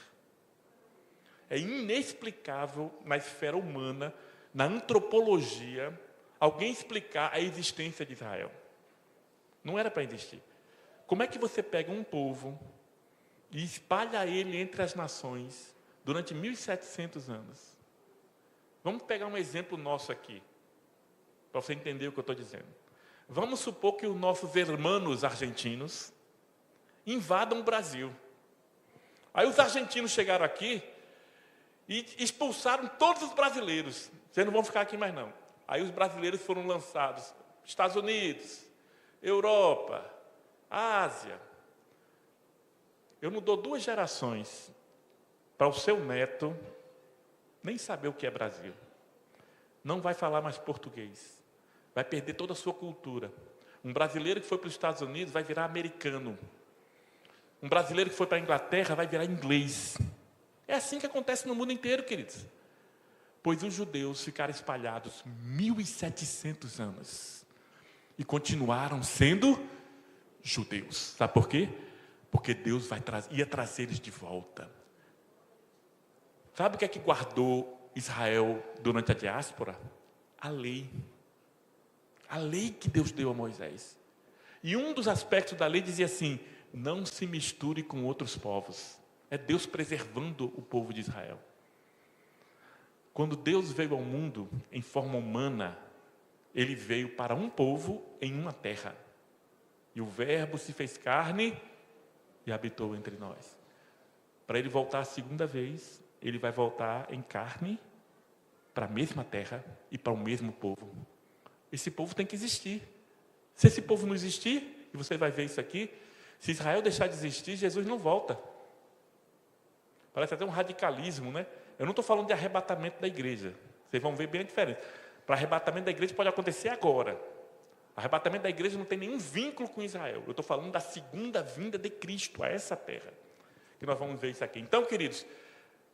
É inexplicável na esfera humana, na antropologia, alguém explicar a existência de Israel. Não era para existir. Como é que você pega um povo e espalha ele entre as nações durante 1.700 anos? Vamos pegar um exemplo nosso aqui, para você entender o que eu estou dizendo. Vamos supor que os nossos irmãos argentinos invadam o Brasil. Aí os argentinos chegaram aqui e expulsaram todos os brasileiros. Vocês não vão ficar aqui mais não. Aí os brasileiros foram lançados Estados Unidos, Europa, Ásia. Eu não dou 2 gerações para o seu neto nem saber o que é Brasil. Não vai falar mais português. Vai perder toda a sua cultura. Um brasileiro que foi para os Estados Unidos vai virar americano. Um brasileiro que foi para a Inglaterra vai virar inglês. É assim que acontece no mundo inteiro, queridos. Pois os judeus ficaram espalhados 1.700 anos. E continuaram sendo judeus. Sabe por quê? Porque Deus ia trazer eles de volta. Sabe o que é que guardou Israel durante a diáspora? A lei. A lei que Deus deu a Moisés. E um dos aspectos da lei dizia assim: não se misture com outros povos. É Deus preservando o povo de Israel. Quando Deus veio ao mundo em forma humana, Ele veio para um povo em uma terra. E o Verbo se fez carne e habitou entre nós. Para Ele voltar a segunda vez, Ele vai voltar em carne para a mesma terra e para o mesmo povo. Esse povo tem que existir. Se esse povo não existir, e você vai ver isso aqui, se Israel deixar de existir, Jesus não volta. Parece até um radicalismo, né? Eu não estou falando de arrebatamento da igreja. Vocês vão ver bem a diferença. Para arrebatamento da igreja pode acontecer agora. Arrebatamento da igreja não tem nenhum vínculo com Israel. Eu estou falando da segunda vinda de Cristo a essa terra. Que nós vamos ver isso aqui. Então, queridos,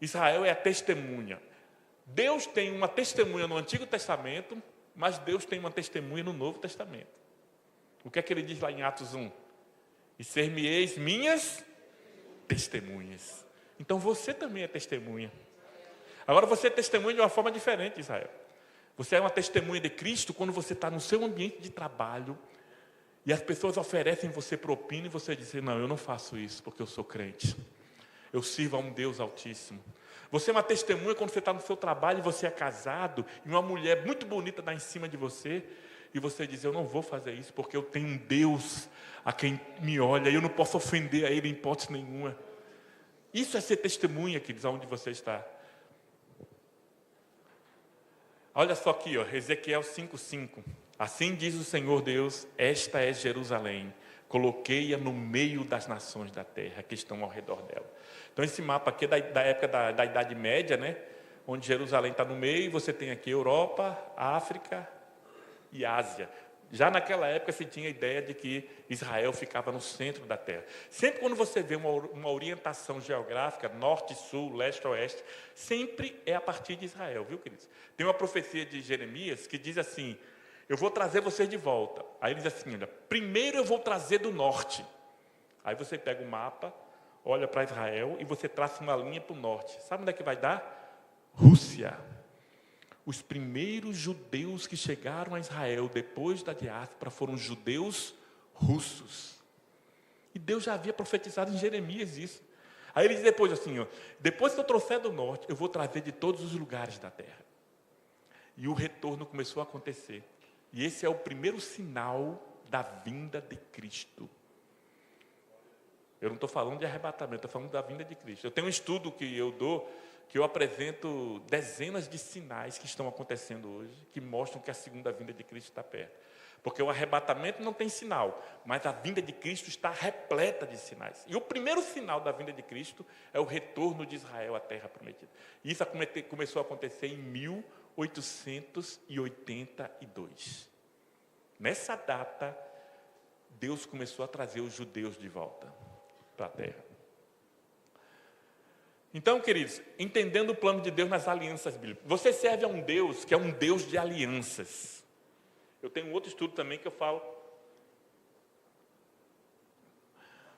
Israel é a testemunha. Deus tem uma testemunha no Antigo Testamento, mas Deus tem uma testemunha no Novo Testamento. O que é que ele diz lá em Atos 1? E ser-me-eis minhas testemunhas. Então você também é testemunha. Agora você é testemunha de uma forma diferente, Israel. Você é uma testemunha de Cristo quando você está no seu ambiente de trabalho e as pessoas oferecem você propina e você diz: não, eu não faço isso porque eu sou crente. Eu sirvo a um Deus Altíssimo. Você é uma testemunha quando você está no seu trabalho e você é casado e uma mulher muito bonita dá em cima de você e você diz: eu não vou fazer isso porque eu tenho um Deus a quem me olha e eu não posso ofender a Ele em hipótese nenhuma. Isso é ser testemunha, queridos, aonde você está. Olha só aqui, ó, Ezequiel 5:5. Assim diz o Senhor Deus: esta é Jerusalém, coloquei-a no meio das nações da terra que estão ao redor dela. Então esse mapa aqui é da época da Idade Média, né? Onde Jerusalém está no meio, e você tem aqui Europa, África e Ásia. Já naquela época se tinha a ideia de que Israel ficava no centro da terra. Sempre quando você vê uma orientação geográfica, norte, sul, leste, oeste, sempre é a partir de Israel, viu, queridos? Tem uma profecia de Jeremias que diz assim: eu vou trazer vocês de volta. Aí ele diz assim: olha, primeiro eu vou trazer do norte. Aí você pega o mapa, olha para Israel e você traça uma linha para o norte. Sabe onde é que vai dar? Rússia. Os primeiros judeus que chegaram a Israel depois da diáspora foram judeus russos. E Deus já havia profetizado em Jeremias isso. Aí ele diz depois assim, ó, depois que eu trouxer do norte, eu vou trazer de todos os lugares da terra. E o retorno começou a acontecer. E esse é o primeiro sinal da vinda de Cristo. Eu não estou falando de arrebatamento, estou falando da vinda de Cristo. Eu tenho um estudo que eu dou, que eu apresento dezenas de sinais que estão acontecendo hoje, que mostram que a segunda vinda de Cristo está perto. Porque o arrebatamento não tem sinal, mas a vinda de Cristo está repleta de sinais. E o primeiro sinal da vinda de Cristo é o retorno de Israel à terra prometida. E isso começou a acontecer em 1882. Nessa data, Deus começou a trazer os judeus de volta para a terra. Então, queridos, entendendo o plano de Deus nas alianças bíblicas, você serve a um Deus que é um Deus de alianças. Eu tenho um outro estudo também que eu falo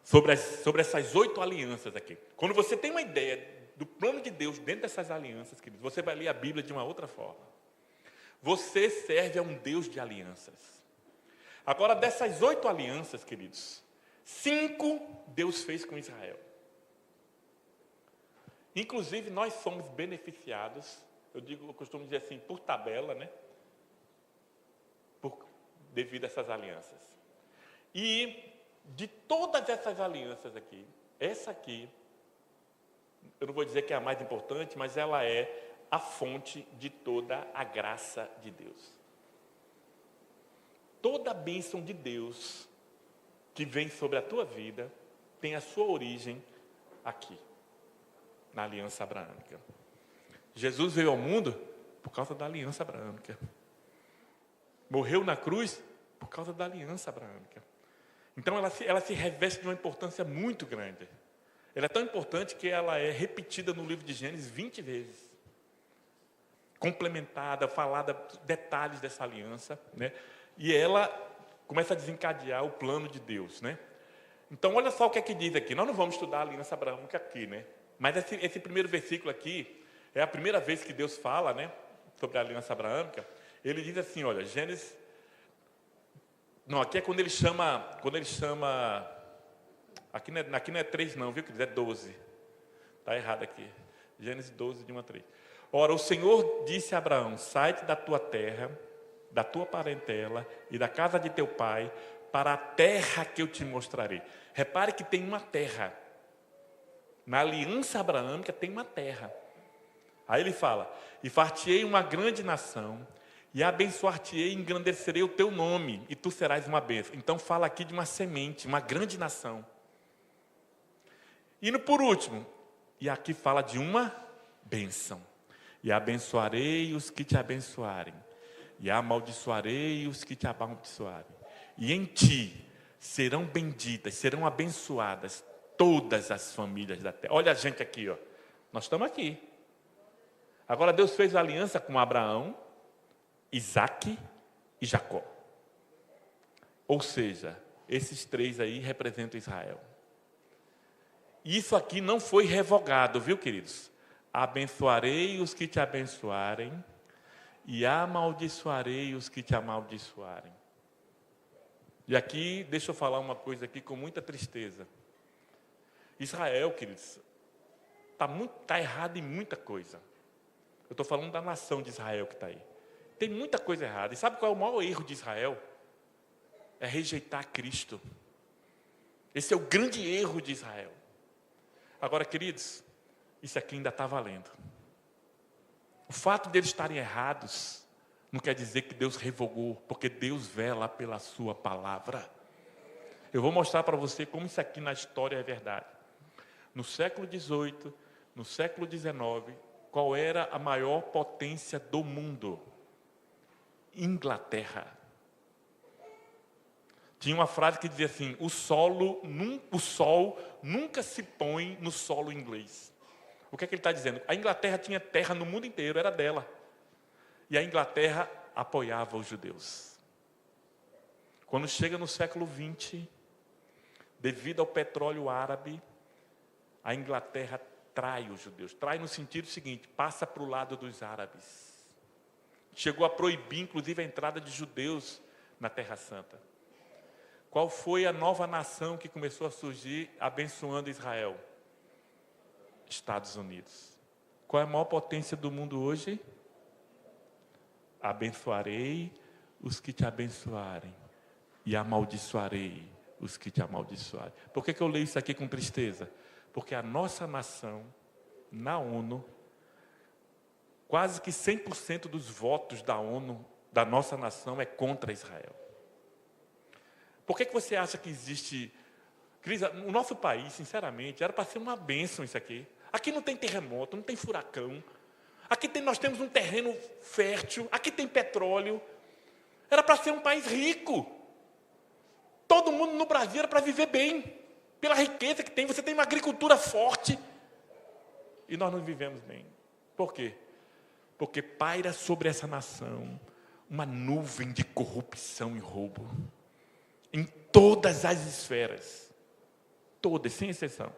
sobre essas 8 alianças aqui. Quando você tem uma ideia do plano de Deus dentro dessas alianças, queridos, você vai ler a Bíblia de uma outra forma. Você serve a um Deus de alianças. Agora, dessas 8 alianças, queridos, 5 Deus fez com Israel. Inclusive, nós somos beneficiados, eu costumo dizer assim, por tabela, né? Devido a essas alianças. E de todas essas alianças aqui, essa aqui, eu não vou dizer que é a mais importante, mas ela é a fonte de toda a graça de Deus. Toda a bênção de Deus que vem sobre a tua vida tem a sua origem aqui, na aliança abraâmica. Jesus veio ao mundo por causa da aliança abraâmica. Morreu na cruz por causa da aliança abraâmica. Então ela se reveste de uma importância muito grande. Ela é tão importante que ela é repetida no livro de Gênesis 20 vezes. Complementada, falada, detalhes dessa aliança, né? E ela começa a desencadear o plano de Deus, né? Então olha só o que é que diz aqui. Nós não vamos estudar a aliança abraâmica aqui, né? Mas esse primeiro versículo aqui é a primeira vez que Deus fala, né, sobre a aliança abraâmica. Ele diz assim, olha, Gênesis... Não, aqui é quando ele chama... Aqui não é 3 não, viu, queridos? É 12. Está errado aqui. Gênesis 12, de 1 a 3. Ora, o Senhor disse a Abraão, sai-te da tua terra, da tua parentela e da casa de teu pai, para a terra que eu te mostrarei. Repare que tem uma terra. Na aliança abraâmica tem uma terra. Aí ele fala, e far-te-ei uma grande nação, e abençoar-te-ei e engrandecerei o teu nome, e tu serás uma bênção. Então fala aqui de uma semente, uma grande nação. E por último, e aqui fala de uma bênção. E abençoarei os que te abençoarem, e amaldiçoarei os que te amaldiçoarem. E em ti serão benditas, serão abençoadas todas as famílias da terra. Olha a gente aqui, ó. Nós estamos aqui. Agora Deus fez aliança com Abraão, Isaque e Jacó. Ou seja, esses 3 aí representam Israel. Isso aqui não foi revogado, viu, queridos? Abençoarei os que te abençoarem e amaldiçoarei os que te amaldiçoarem. E aqui, deixa eu falar uma coisa aqui com muita tristeza. Israel, queridos, está errado em muita coisa. Eu estou falando da nação de Israel que está aí. Tem muita coisa errada. E sabe qual é o maior erro de Israel? É rejeitar Cristo. Esse é o grande erro de Israel. Agora, queridos, isso aqui ainda está valendo. O fato deles estarem errados não quer dizer que Deus revogou, porque Deus vela pela sua palavra. Eu vou mostrar para você como isso aqui na história é verdade. No século XVIII, no século XIX, qual era a maior potência do mundo? Inglaterra. Tinha uma frase que dizia assim, o sol nunca se põe no solo inglês. O que é que ele está dizendo? A Inglaterra tinha terra no mundo inteiro, era dela. E a Inglaterra apoiava os judeus. Quando chega no século XX, devido ao petróleo árabe, a Inglaterra trai os judeus. Trai no sentido seguinte, passa para o lado dos árabes. Chegou a proibir, inclusive, a entrada de judeus na Terra Santa. Qual foi a nova nação que começou a surgir abençoando Israel? Estados Unidos. Qual é a maior potência do mundo hoje? Abençoarei os que te abençoarem e amaldiçoarei os que te amaldiçoarem. Por que eu leio isso aqui com tristeza? Porque a nossa nação, na ONU, quase que 100% dos votos da ONU, da nossa nação, é contra Israel. Por que você acha que existe... Cris, o nosso país, sinceramente, era para ser uma bênção isso aqui. Aqui não tem terremoto, não tem furacão. Aqui nós temos um terreno fértil, aqui tem petróleo. Era para ser um país rico. Todo mundo no Brasil era para viver bem, pela riqueza que tem. Você tem uma agricultura forte. E nós não vivemos bem. Por quê? Porque paira sobre essa nação uma nuvem de corrupção e roubo. Em todas as esferas. Todas, sem exceção.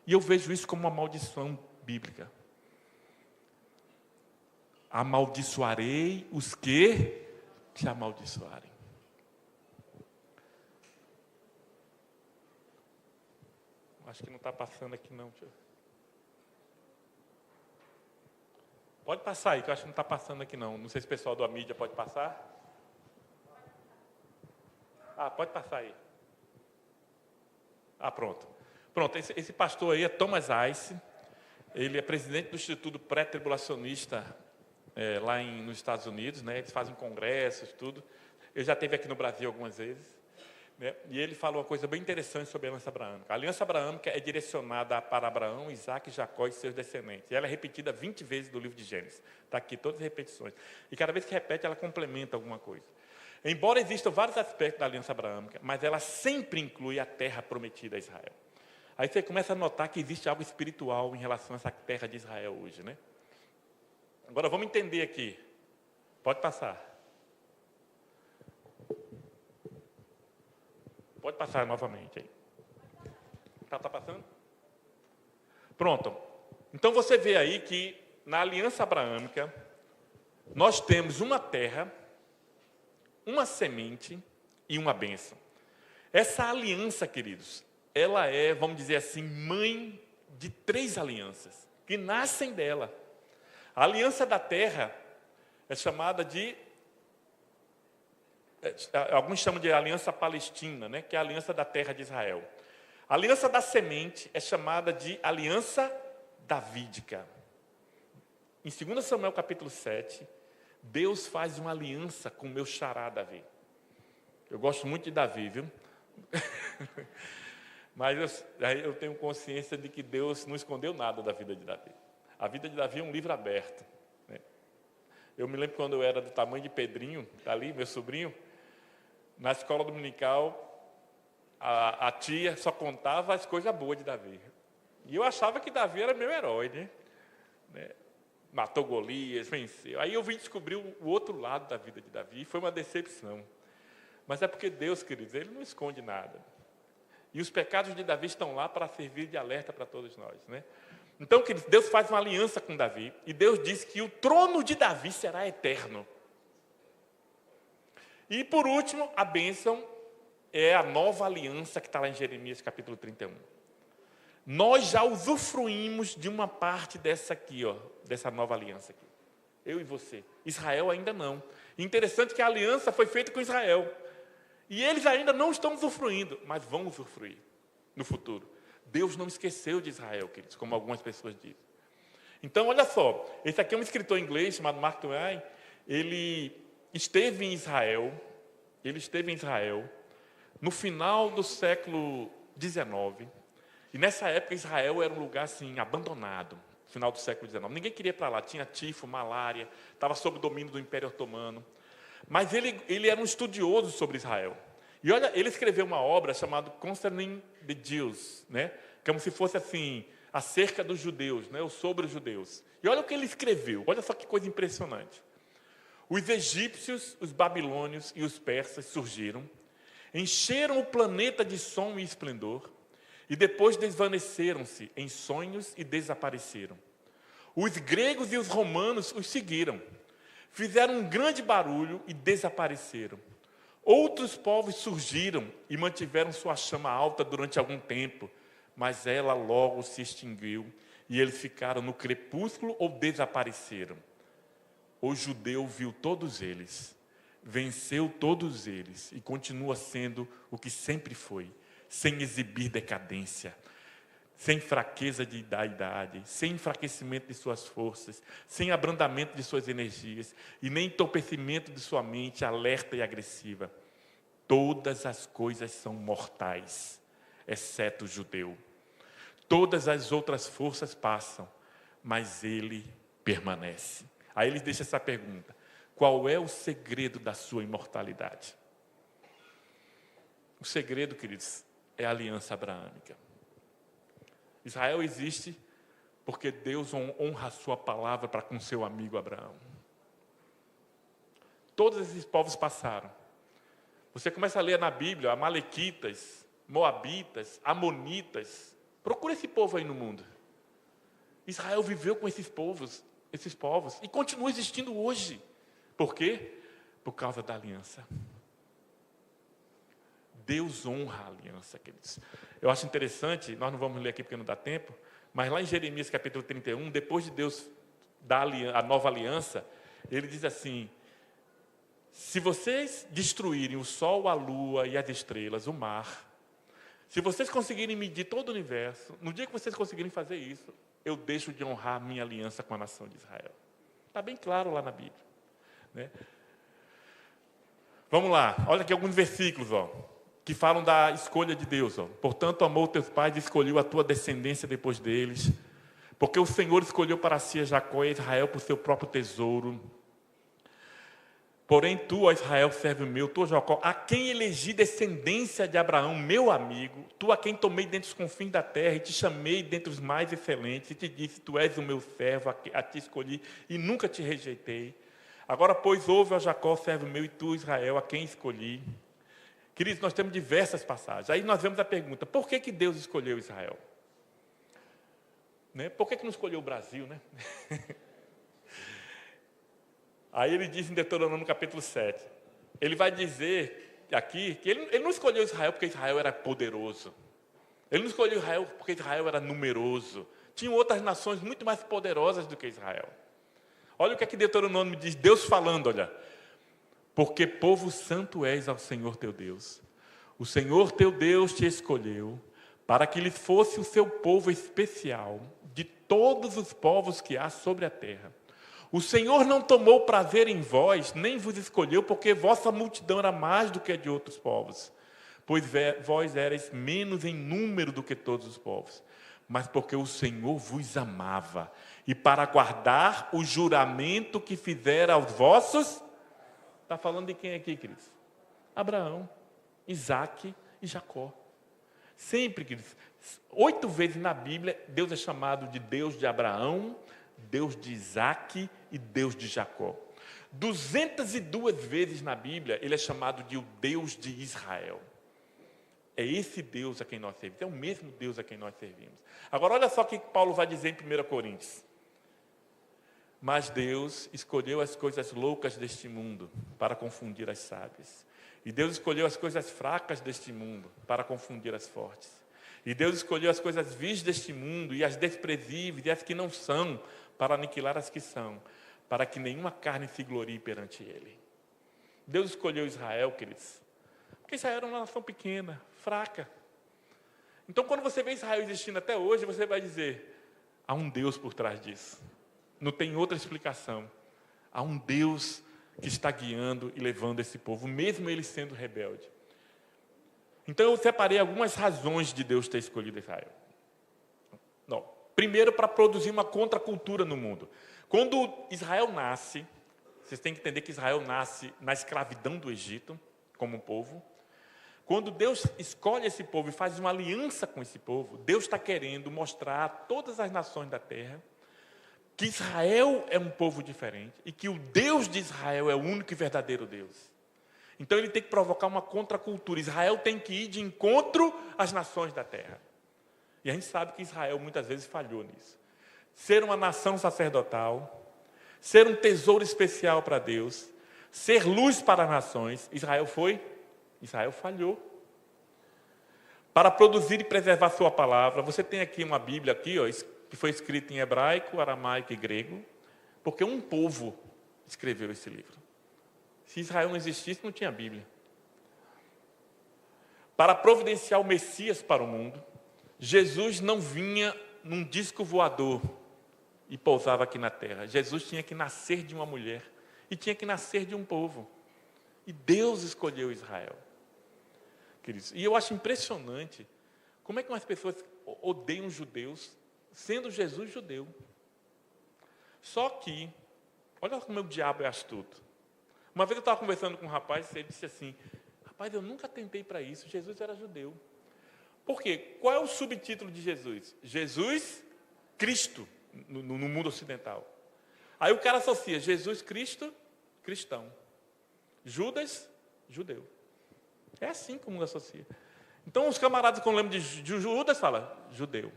E eu vejo isso como uma maldição bíblica. Amaldiçoarei os que te amaldiçoarem. Acho que não está passando aqui não. Pode passar aí, que eu acho que não está passando aqui não. Não sei se o pessoal da mídia pode passar. Pode passar aí. Pronto. Pronto, esse pastor aí é Thomas Ice. Ele é presidente do Instituto Pré-Tribulacionista lá nos Estados Unidos, né? Eles fazem congressos, tudo. Eu já esteve aqui no Brasil algumas vezes. Né? E ele falou uma coisa bem interessante sobre a aliança abraâmica. A aliança abraâmica é direcionada para Abraão, Isaac, Jacó e seus descendentes. E ela é repetida 20 vezes no livro de Gênesis. Está aqui todas as repetições. E cada vez que repete, ela complementa alguma coisa. Embora existam vários aspectos da aliança abraâmica, mas ela sempre inclui a terra prometida a Israel. Aí você começa a notar que existe algo espiritual em relação a essa terra de Israel hoje, né? Agora vamos entender aqui. Pode passar. Pode passar novamente aí. Está passando? Pronto. Então você vê aí que na aliança abraâmica nós temos uma terra, uma semente e uma bênção. Essa aliança, queridos, ela é, vamos dizer assim, mãe de 3 alianças que nascem dela. A aliança da terra é chamada de, alguns chamam de aliança palestina, né, que é a aliança da terra de Israel. A aliança da semente é chamada de aliança davídica. Em 2 Samuel capítulo 7, Deus faz uma aliança com o meu xará Davi. Eu gosto muito de Davi, viu? Mas eu tenho consciência de que Deus não escondeu nada da vida de Davi. A vida de Davi é um livro aberto. Né? Eu me lembro quando eu era do tamanho de Pedrinho, tá ali, meu sobrinho, na escola dominical, a tia só contava as coisas boas de Davi. E eu achava que Davi era meu herói, né? Matou Golias, venceu. Aí eu vim descobrir o outro lado da vida de Davi, e foi uma decepção. Mas é porque Deus, queridos, Ele não esconde nada. E os pecados de Davi estão lá para servir de alerta para todos nós, né? Então, queridos, Deus faz uma aliança com Davi, e Deus diz que o trono de Davi será eterno. E, por último, a bênção é a nova aliança que está lá em Jeremias capítulo 31. Nós já usufruímos de uma parte dessa aqui, dessa nova aliança aqui. Eu e você. Israel ainda não. Interessante que a aliança foi feita com Israel. E eles ainda não estão usufruindo, mas vão usufruir no futuro. Deus não esqueceu de Israel, queridos, como algumas pessoas dizem. Então, olha só. Esse aqui é um escritor inglês chamado Mark Twain. Ele esteve em Israel. No final do século XIX. E nessa época Israel era um lugar assim, abandonado, no final do século XIX. Ninguém queria ir para lá, tinha tifo, malária, estava sob o domínio do Império Otomano. Mas ele era um estudioso sobre Israel. E olha, ele escreveu uma obra chamada Concerning the Jews, né? Como se fosse assim, acerca dos judeus, né? Ou sobre os judeus. E olha o que ele escreveu, olha só que coisa impressionante. Os egípcios, os babilônios e os persas surgiram, encheram o planeta de som e esplendor, e depois desvaneceram-se em sonhos e desapareceram. Os gregos e os romanos os seguiram, fizeram um grande barulho e desapareceram. Outros povos surgiram e mantiveram sua chama alta durante algum tempo, mas ela logo se extinguiu e eles ficaram no crepúsculo ou desapareceram. O judeu viu todos eles, venceu todos eles e continua sendo o que sempre foi, sem exibir decadência, sem fraqueza da idade, sem enfraquecimento de suas forças, sem abrandamento de suas energias e nem entorpecimento de sua mente alerta e agressiva. Todas as coisas são mortais, exceto o judeu. Todas as outras forças passam, mas ele permanece. Aí ele deixa essa pergunta: qual é o segredo da sua imortalidade? O segredo, queridos, é a aliança abraâmica. Israel existe porque Deus honra a sua palavra para com seu amigo Abraão. Todos esses povos passaram. Você começa a ler na Bíblia, amalequitas, moabitas, amonitas. Procura esse povo aí no mundo. Israel viveu com esses povos, e continua existindo hoje. Por quê? Por causa da aliança. Deus honra a aliança, queridos. Eu acho interessante, nós não vamos ler aqui porque não dá tempo, mas lá em Jeremias capítulo 31, depois de Deus dar a nova aliança, ele diz assim: se vocês destruírem o sol, a lua e as estrelas, o mar, se vocês conseguirem medir todo o universo, no dia que vocês conseguirem fazer isso, eu deixo de honrar a minha aliança com a nação de Israel. Está bem claro lá na Bíblia, né? Vamos lá, olha aqui alguns versículos, que falam da escolha de Deus. Portanto, amou teus pais e escolheu a tua descendência depois deles, porque o Senhor escolheu para si a Jacó e a Israel por seu próprio tesouro. Porém, tu, ó Israel, servo meu, tu, ó Jacó, a quem elegi descendência de Abraão, meu amigo, tu a quem tomei dentre os confins da terra e te chamei dentre os mais excelentes, e te disse, tu és o meu servo, a ti escolhi e nunca te rejeitei. Agora, pois, ouve, ó Jacó, servo meu, e tu, Israel, a quem escolhi. Queridos, nós temos diversas passagens. Aí nós vemos a pergunta, por que Deus escolheu Israel? Né? Por que não escolheu o Brasil, né? Aí ele diz em Deuteronômio capítulo 7, ele vai dizer aqui que ele não escolheu Israel porque Israel era poderoso. Ele não escolheu Israel porque Israel era numeroso. Tinham outras nações muito mais poderosas do que Israel. Olha o que aqui Deuteronômio diz, Deus falando, olha. Porque povo santo és ao Senhor teu Deus. O Senhor teu Deus te escolheu para que lhe fosse o seu povo especial de todos os povos que há sobre a terra. O Senhor não tomou prazer em vós, nem vos escolheu, porque vossa multidão era mais do que a de outros povos, pois vós erais menos em número do que todos os povos, mas porque o Senhor vos amava, e para guardar o juramento que fizera aos vossos... Está falando de quem aqui, queridos? Abraão, Isaque e Jacó. Sempre, queridos, 8 vezes na Bíblia, Deus é chamado de Deus de Abraão, Deus de Isaque e Deus de Jacó. 202 vezes na Bíblia, ele é chamado de o Deus de Israel. É esse Deus a quem nós servimos, é o mesmo Deus a quem nós servimos. Agora, olha só o que Paulo vai dizer em 1 Coríntios. Mas Deus escolheu as coisas loucas deste mundo para confundir as sábias. E Deus escolheu as coisas fracas deste mundo para confundir as fortes. E Deus escolheu as coisas vis deste mundo e as desprezíveis e as que não são para aniquilar as que são, para que nenhuma carne se glorie perante Ele. Deus escolheu Israel, queridos, porque Israel era uma nação pequena, fraca. Então, quando você vê Israel existindo até hoje, você vai dizer, há um Deus por trás disso. Não tem outra explicação. Há um Deus que está guiando e levando esse povo, mesmo ele sendo rebelde. Então, eu separei algumas razões de Deus ter escolhido Israel. Não. Primeiro, para produzir uma contracultura no mundo. Quando Israel nasce, vocês têm que entender que Israel nasce na escravidão do Egito, como um povo. Quando Deus escolhe esse povo e faz uma aliança com esse povo, Deus está querendo mostrar a todas as nações da terra que Israel é um povo diferente e que o Deus de Israel é o único e verdadeiro Deus. Então ele tem que provocar uma contracultura. Israel tem que ir de encontro às nações da terra. E a gente sabe que Israel muitas vezes falhou nisso. Ser uma nação sacerdotal, ser um tesouro especial para Deus, ser luz para as nações, Israel falhou. Para produzir e preservar sua palavra, você tem aqui uma Bíblia aqui, que foi escrita em hebraico, aramaico e grego, porque um povo escreveu esse livro. Se Israel não existisse, não tinha Bíblia. Para providenciar o Messias para o mundo, Jesus não vinha num disco voador e pousava aqui na terra. Jesus tinha que nascer de uma mulher e tinha que nascer de um povo. E Deus escolheu Israel. Queridos, e eu acho impressionante como é que umas pessoas odeiam judeus, sendo Jesus judeu. Só que, olha como o diabo é astuto. Uma vez eu estava conversando com um rapaz e ele disse assim, Rapaz, eu nunca tentei para isso. Jesus era judeu. Por quê? Qual é o subtítulo de Jesus? Jesus Cristo, no mundo ocidental. Aí o cara associa Jesus Cristo, cristão. Judas, judeu. É assim que o mundo associa. Então, os camaradas, quando lembram de Judas, falam, judeu.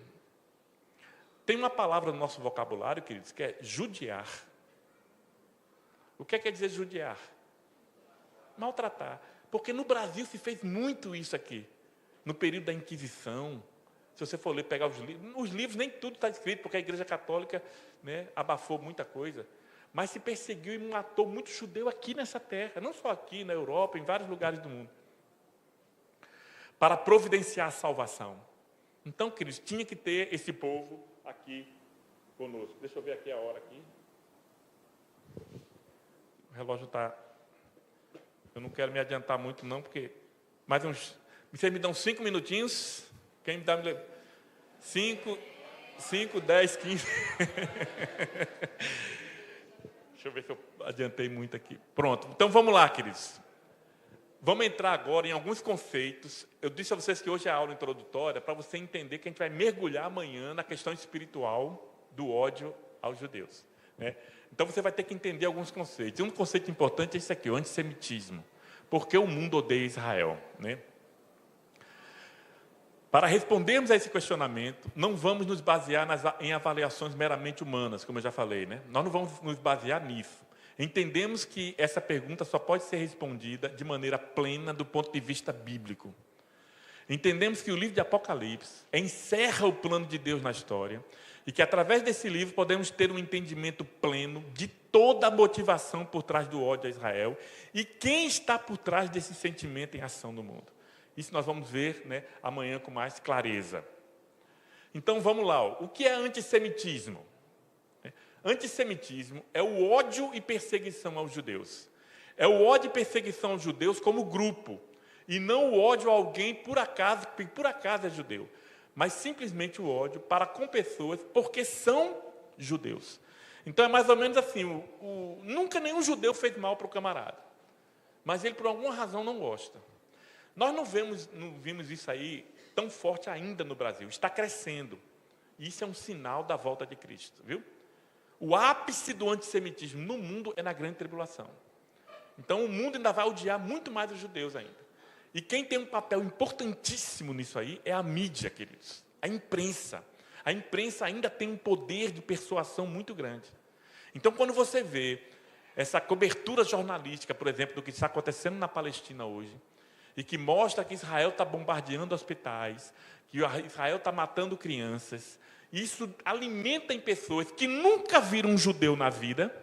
Tem uma palavra no nosso vocabulário, queridos, que é judiar. O que quer dizer judiar? Maltratar. Porque no Brasil se fez muito isso aqui. No período da Inquisição. Se você for ler, pegar os livros nem tudo está escrito, porque a Igreja Católica, né, abafou muita coisa. Mas se perseguiu e matou muito judeu aqui nessa terra. Não só aqui, na Europa, em vários lugares do mundo. Para providenciar a salvação. Então, queridos, tinha que ter esse povo aqui conosco. Deixa eu ver aqui a hora aqui. O relógio está... Eu não quero me adiantar muito, não, porque... Mais uns... Vocês me dão 5 minutinhos? Quem me dá... 5, 10, 15... Deixa eu ver se eu adiantei muito aqui. Pronto. Então, vamos lá, queridos. Vamos entrar agora em alguns conceitos. Eu disse a vocês que hoje é a aula introdutória para você entender que a gente vai mergulhar amanhã na questão espiritual do ódio aos judeus. Né? Então você vai ter que entender alguns conceitos. E um conceito importante é esse aqui, o antissemitismo. Por que o mundo odeia Israel? Né? Para respondermos a esse questionamento, não vamos nos basear em avaliações meramente humanas, como eu já falei. Né? Nós não vamos nos basear nisso. Entendemos que essa pergunta só pode ser respondida de maneira plena do ponto de vista bíblico. Entendemos que o livro de Apocalipse encerra o plano de Deus na história e que através desse livro podemos ter um entendimento pleno de toda a motivação por trás do ódio a Israel e quem está por trás desse sentimento em ação no mundo. Isso nós vamos ver, né, amanhã com mais clareza. Então vamos lá. O que é antissemitismo? Antissemitismo é o ódio e perseguição aos judeus. É o ódio e perseguição aos judeus como grupo. E não o ódio a alguém por acaso é judeu. Mas simplesmente o ódio para com pessoas porque são judeus. Então é mais ou menos assim, nunca nenhum judeu fez mal para o camarada. Mas ele por alguma razão não gosta. Nós não vimos isso aí tão forte ainda no Brasil. Está crescendo. E isso é um sinal da volta de Cristo, viu? O ápice do antissemitismo no mundo é na grande tribulação. Então o mundo ainda vai odiar muito mais os judeus ainda. E quem tem um papel importantíssimo nisso aí é a mídia, queridos. A imprensa. A imprensa ainda tem um poder de persuasão muito grande. Então quando você vê essa cobertura jornalística, por exemplo, do que está acontecendo na Palestina hoje, e que mostra que Israel está bombardeando hospitais, que Israel está matando crianças, isso alimenta em pessoas que nunca viram um judeu na vida,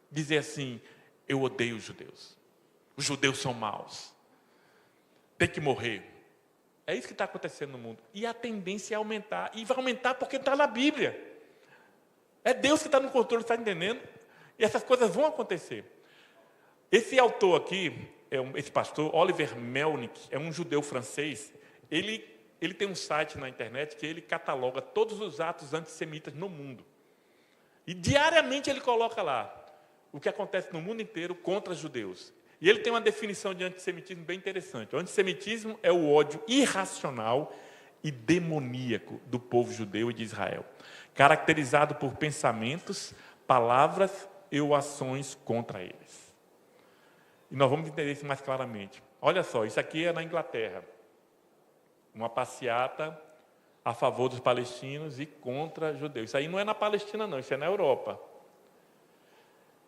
dizer assim, eu odeio os judeus são maus, tem que morrer. É isso que está acontecendo no mundo. E a tendência é aumentar, e vai aumentar porque está na Bíblia. É Deus que está no controle, está entendendo? E essas coisas vão acontecer. Esse autor aqui, esse pastor, Oliver Melnick, é um judeu francês, ele tem um site na internet que ele cataloga todos os atos antissemitas no mundo. E diariamente ele coloca lá o que acontece no mundo inteiro contra judeus. E ele tem uma definição de antissemitismo bem interessante. O antissemitismo é o ódio irracional e demoníaco do povo judeu e de Israel, caracterizado por pensamentos, palavras e ações contra eles. E nós vamos entender isso mais claramente. Olha só, isso aqui é na Inglaterra. Uma passeata a favor dos palestinos e contra judeus. Isso aí não é na Palestina, não. Isso é na Europa.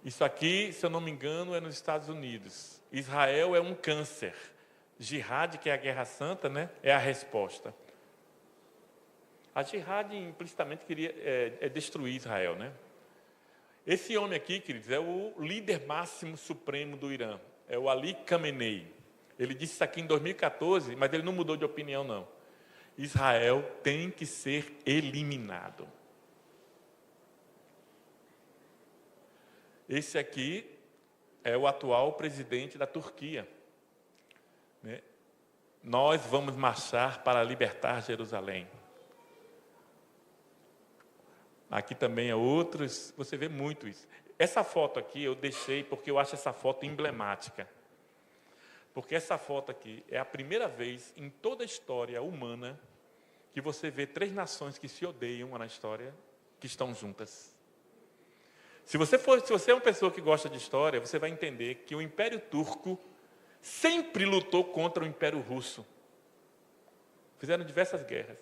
Isso aqui, se eu não me engano, é nos Estados Unidos. Israel é um câncer. Jihad, que é a guerra santa, né, é a resposta. A jihad, implicitamente, queria destruir Israel, né? Esse homem aqui, queridos, é o líder máximo supremo do Irã. É o Ali Khamenei. Ele disse isso aqui em 2014, mas ele não mudou de opinião, não. Israel tem que ser eliminado. Esse aqui é o atual presidente da Turquia. Né? Nós vamos marchar para libertar Jerusalém. Aqui também é outros, você vê muito isso. Essa foto aqui eu deixei porque eu acho essa foto emblemática. Porque essa foto aqui é a primeira vez em toda a história humana que você vê 3 nações que se odeiam na história, que estão juntas. Se você é uma pessoa que gosta de história, você vai entender que o Império Turco sempre lutou contra o Império Russo. Fizeram diversas guerras.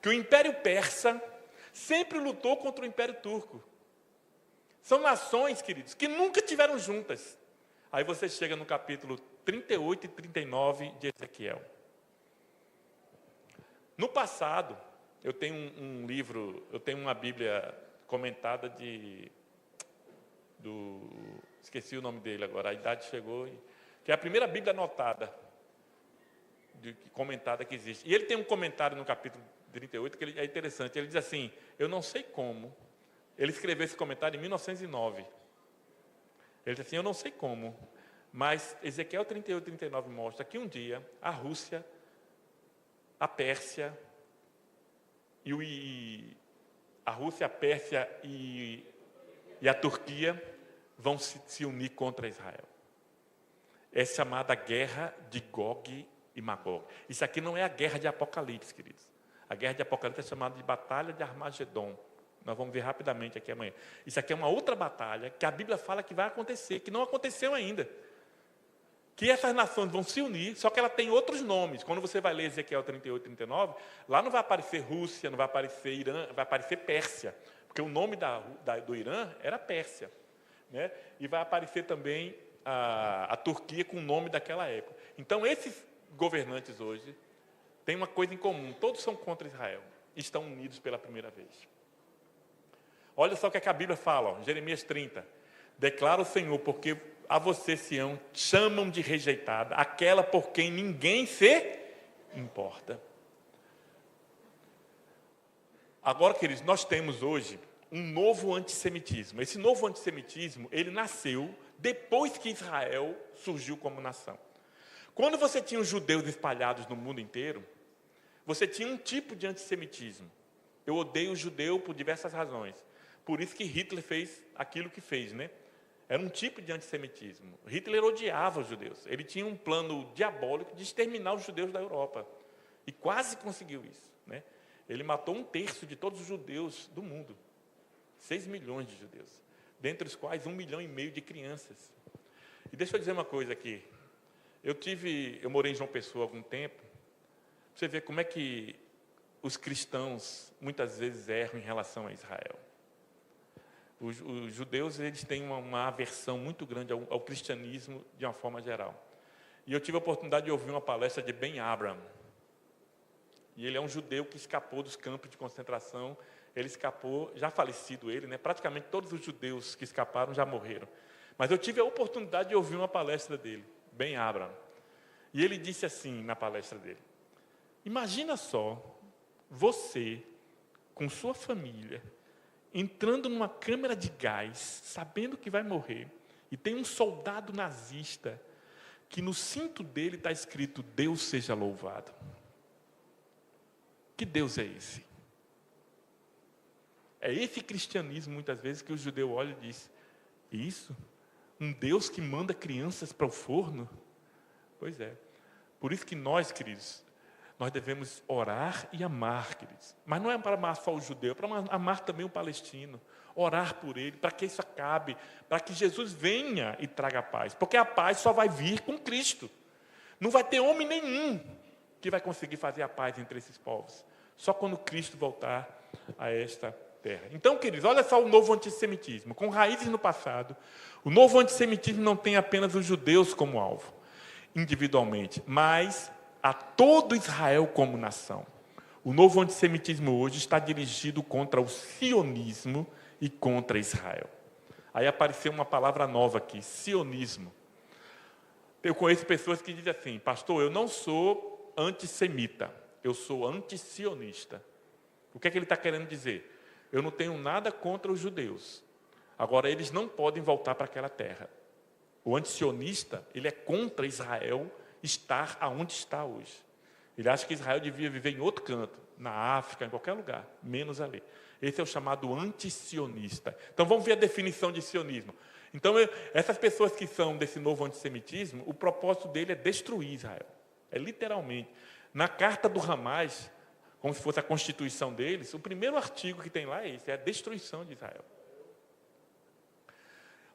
Que o Império Persa sempre lutou contra o Império Turco. São nações, queridos, que nunca tiveram juntas. Aí você chega no capítulo 38 e 39 de Ezequiel. No passado, eu tenho um livro, eu tenho uma Bíblia comentada esqueci o nome dele agora, a idade chegou, que é a primeira Bíblia anotada, comentada que existe. E ele tem um comentário no capítulo 38 que é interessante, ele diz assim, eu não sei como, ele escreveu esse comentário em 1909. Ele diz assim, eu não sei como, mas Ezequiel 38 e 39 mostra que um dia a Rússia, a Pérsia, a Rússia, a Pérsia e a Turquia vão se unir contra Israel. É chamada Guerra de Gog e Magog. Isso aqui não é a guerra de Apocalipse, queridos. A guerra de Apocalipse é chamada de Batalha de Armagedon. Nós vamos ver rapidamente aqui amanhã. Isso aqui é uma outra batalha que a Bíblia fala que vai acontecer, que não aconteceu ainda. Que essas nações vão se unir, só que ela tem outros nomes. Quando você vai ler Ezequiel 38 e 39, lá não vai aparecer Rússia, não vai aparecer Irã, vai aparecer Pérsia. Porque o nome do Irã era Pérsia. Né? E vai aparecer também a Turquia com o nome daquela época. Então, esses governantes hoje têm uma coisa em comum. Todos são contra Israel. E estão unidos pela primeira vez. Olha só o que a Bíblia fala, ó, Jeremias 30. Declara o Senhor, porque a você, Sião, chamam de rejeitada, aquela por quem ninguém se importa. Agora, queridos, nós temos hoje um novo antissemitismo. Esse novo antissemitismo, ele nasceu depois que Israel surgiu como nação. Quando você tinha os judeus espalhados no mundo inteiro, você tinha um tipo de antissemitismo. Eu odeio o judeu por diversas razões. Por isso que Hitler fez aquilo que fez, né? Era um tipo de antissemitismo. Hitler odiava os judeus. Ele tinha um plano diabólico de exterminar os judeus da Europa. E quase conseguiu isso, né? Ele matou 1/3 de todos os judeus do mundo. 6 milhões de judeus. Dentre os quais 1,5 milhão de crianças. E deixa eu dizer uma coisa aqui. Eu morei em João Pessoa há algum tempo. Você vê como é que os cristãos muitas vezes erram em relação a Israel. Os judeus, eles têm uma aversão muito grande ao cristianismo de uma forma geral. E eu tive a oportunidade de ouvir uma palestra de Ben Abraham. E ele é um judeu que escapou dos campos de concentração. Ele escapou, já falecido ele, né? Praticamente todos os judeus que escaparam já morreram. Mas eu tive a oportunidade de ouvir uma palestra dele, Ben Abraham. E ele disse assim na palestra dele, imagina só, você, com sua família, entrando numa câmara de gás, sabendo que vai morrer, e tem um soldado nazista, que no cinto dele está escrito, Deus seja louvado. Que Deus é esse? É esse cristianismo, muitas vezes, que o judeu olha e diz, isso? Um Deus que manda crianças para o forno? Pois é. Por isso que nós, queridos, nós devemos orar e amar, queridos. Mas não é para amar só o judeu, é para amar também o palestino. Orar por ele, para que isso acabe, para que Jesus venha e traga a paz. Porque a paz só vai vir com Cristo. Não vai ter homem nenhum que vai conseguir fazer a paz entre esses povos. Só quando Cristo voltar a esta terra. Então, queridos, olha só o novo antissemitismo. Com raízes no passado, o novo antissemitismo não tem apenas os judeus como alvo, individualmente, mas a todo Israel como nação. O novo antissemitismo hoje está dirigido contra o sionismo e contra Israel. Aí apareceu uma palavra nova aqui, sionismo. Eu conheço pessoas que dizem assim, pastor, eu não sou antissemita, eu sou antisionista. O que é que ele está querendo dizer? Eu não tenho nada contra os judeus. Agora, eles não podem voltar para aquela terra. O antisionista, ele é contra Israel estar aonde está hoje. Ele acha que Israel devia viver em outro canto, na África, em qualquer lugar, menos ali. Esse é o chamado antisionista. Então, vamos ver a definição de sionismo. Então, essas pessoas que são desse novo antissemitismo, o propósito dele é destruir Israel. É literalmente. Na carta do Hamas, como se fosse a constituição deles, o primeiro artigo que tem lá é esse, é a destruição de Israel.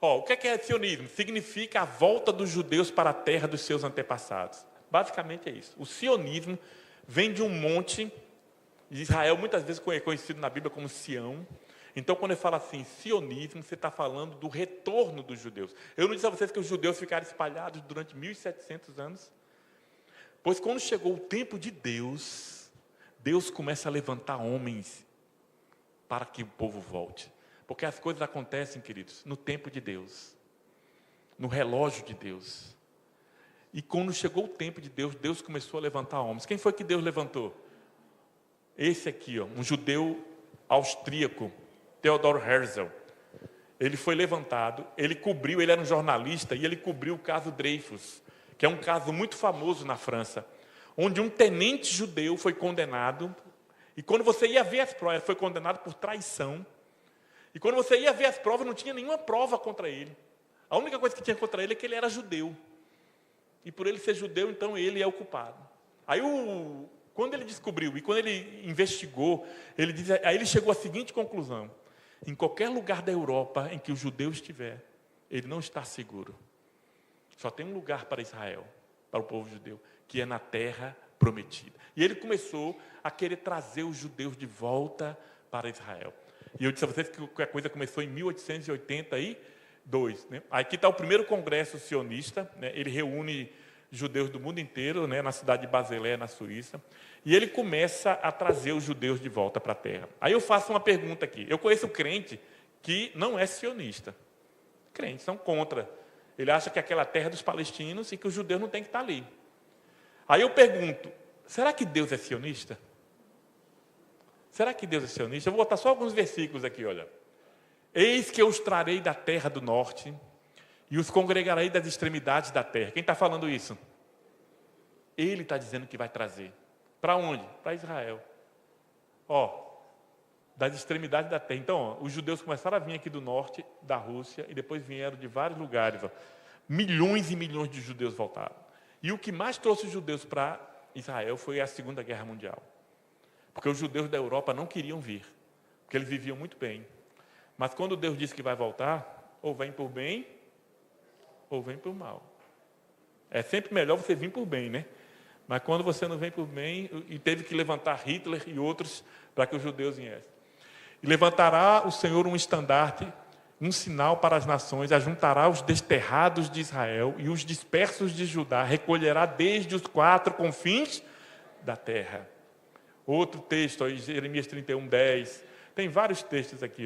O que é sionismo? Significa a volta dos judeus para a terra dos seus antepassados. Basicamente é isso. O sionismo vem de um monte de Israel, muitas vezes conhecido na Bíblia como Sião. Então, quando ele fala assim, sionismo, você está falando do retorno dos judeus. Eu não disse a vocês que os judeus ficaram espalhados durante 1.700 anos? Pois quando chegou o tempo de Deus, Deus começa a levantar homens para que o povo volte. Porque as coisas acontecem, queridos, no tempo de Deus, no relógio de Deus. E quando chegou o tempo de Deus, Deus começou a levantar homens. Quem foi que Deus levantou? Esse aqui, um judeu austríaco, Theodor Herzl. Ele foi levantado, ele era um jornalista, e ele cobriu o caso Dreyfus, que é um caso muito famoso na França, onde um tenente judeu foi condenado, e quando você ia ver as provas, ele foi condenado por traição, e quando você ia ver as provas, não tinha nenhuma prova contra ele. A única coisa que tinha contra ele é que ele era judeu. E por ele ser judeu, então ele é o culpado. Aí, quando ele descobriu, e quando ele investigou, aí ele chegou à seguinte conclusão: em qualquer lugar da Europa em que o judeu estiver, ele não está seguro. Só tem um lugar para Israel, para o povo judeu, que é na terra prometida. E ele começou a querer trazer os judeus de volta para Israel. E eu disse a vocês que a coisa começou em 1882. Né? Aqui está o primeiro congresso sionista, né? Ele reúne judeus do mundo inteiro, né? Na cidade de Basilea, na Suíça. E ele começa a trazer os judeus de volta para a terra. Aí eu faço uma pergunta aqui. Eu conheço crente que não é sionista. Crentes são contra. Ele acha que aquela terra é dos palestinos e que os judeus não têm que estar ali. Aí eu pergunto, será que Deus é sionista? Será que Deus é sionista? Eu vou botar só alguns versículos aqui, olha. Eis que eu os trarei da terra do norte e os congregarei das extremidades da terra. Quem está falando isso? Ele está dizendo que vai trazer. Para onde? Para Israel. Das extremidades da terra. Então, os judeus começaram a vir aqui do norte, da Rússia, e depois vieram de vários lugares. Milhões e milhões de judeus voltaram. E o que mais trouxe os judeus para Israel foi a Segunda Guerra Mundial. Porque os judeus da Europa não queriam vir, porque eles viviam muito bem. Mas quando Deus disse que vai voltar, ou vem por bem, ou vem por mal. É sempre melhor você vir por bem, né? Mas quando você não vem por bem, e teve que levantar Hitler e outros para que os judeus viessem. E levantará o Senhor um estandarte, um sinal para as nações, ajuntará os desterrados de Israel e os dispersos de Judá, recolherá desde os 4 confins da terra. Outro texto, Jeremias 31:10. Tem vários textos aqui.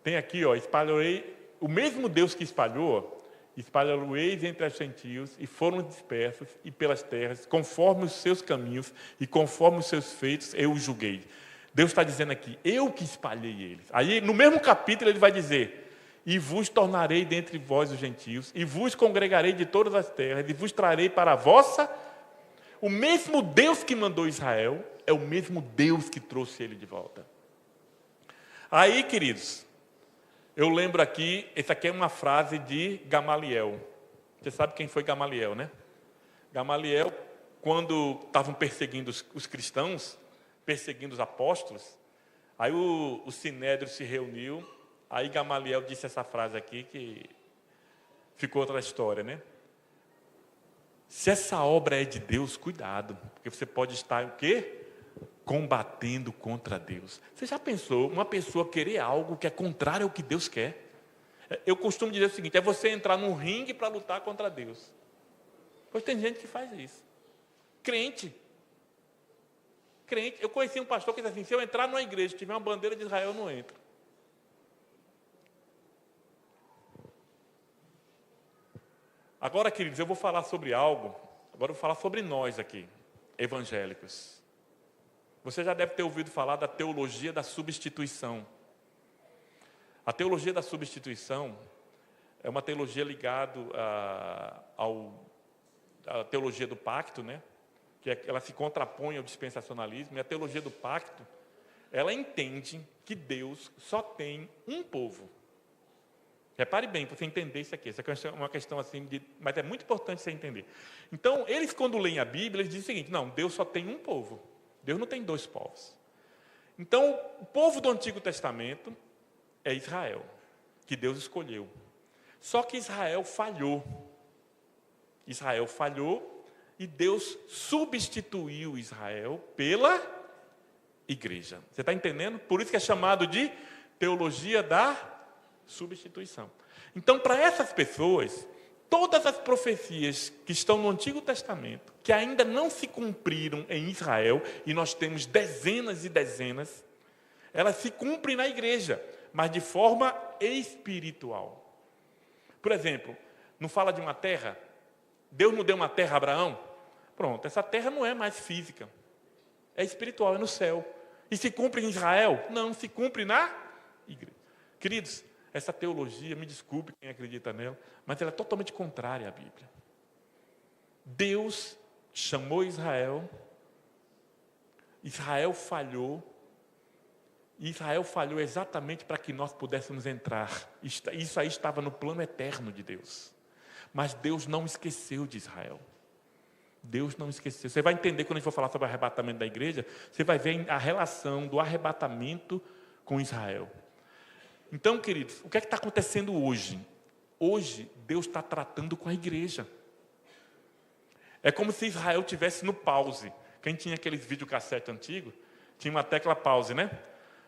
Tem aqui, espalharei, o mesmo Deus que espalhou, espalhá-lo-eis entre os gentios, e foram dispersos e pelas terras, conforme os seus caminhos e conforme os seus feitos, eu os julguei. Deus está dizendo aqui, eu que espalhei eles. Aí, no mesmo capítulo, ele vai dizer, e vos tornarei dentre vós os gentios, e vos congregarei de todas as terras, e vos trarei para a vossa... O mesmo Deus que mandou Israel é o mesmo Deus que trouxe ele de volta. Aí, queridos, eu lembro aqui, essa aqui é uma frase de Gamaliel. Você sabe quem foi Gamaliel, né? Gamaliel, quando estavam perseguindo os cristãos, perseguindo os apóstolos, aí o Sinédrio se reuniu, aí Gamaliel disse essa frase aqui, que ficou outra história, né? Se essa obra é de Deus, cuidado, porque você pode estar o quê? Combatendo contra Deus. Você já pensou uma pessoa querer algo que é contrário ao que Deus quer? Eu costumo dizer o seguinte, é você entrar num ringue para lutar contra Deus. Pois tem gente que faz isso. Crente. Eu conheci um pastor que disse assim, se eu entrar numa igreja e tiver uma bandeira de Israel, eu não entro. Agora, queridos, eu vou falar sobre algo, agora eu vou falar sobre nós aqui, evangélicos. Você já deve ter ouvido falar da teologia da substituição. A teologia da substituição é uma teologia ligada à teologia do pacto, né? Que ela se contrapõe ao dispensacionalismo, e a teologia do pacto, ela entende que Deus só tem um povo. Repare bem, para você entender isso aqui. Essa é uma questão assim, mas é muito importante você entender. Então, eles quando leem a Bíblia, eles dizem o seguinte: não, Deus só tem um povo. Deus não tem dois povos. Então, o povo do Antigo Testamento é Israel, que Deus escolheu. Só que Israel falhou. Israel falhou e Deus substituiu Israel pela igreja. Você está entendendo? Por isso que é chamado de teologia da substituição. Então, para essas pessoas, todas as profecias que estão no Antigo Testamento, que ainda não se cumpriram em Israel, e nós temos dezenas e dezenas, elas se cumprem na igreja, mas de forma espiritual. Por exemplo, não fala de uma terra? Deus não deu uma terra a Abraão? Pronto, essa terra não é mais física, é espiritual, é no céu. E se cumpre em Israel? Não, se cumpre na igreja. Queridos, essa teologia, me desculpe quem acredita nela, mas ela é totalmente contrária à Bíblia. Deus chamou Israel, Israel falhou, e Israel falhou exatamente para que nós pudéssemos entrar. Isso aí estava no plano eterno de Deus. Mas Deus não esqueceu de Israel. Deus não esqueceu. Você vai entender quando a gente for falar sobre o arrebatamento da igreja, você vai ver a relação do arrebatamento com Israel. Então, queridos, o que é que está acontecendo hoje? Hoje, Deus está tratando com a igreja. É como se Israel tivesse no pause. Quem tinha aqueles videocassete antigos, tinha uma tecla pause, né?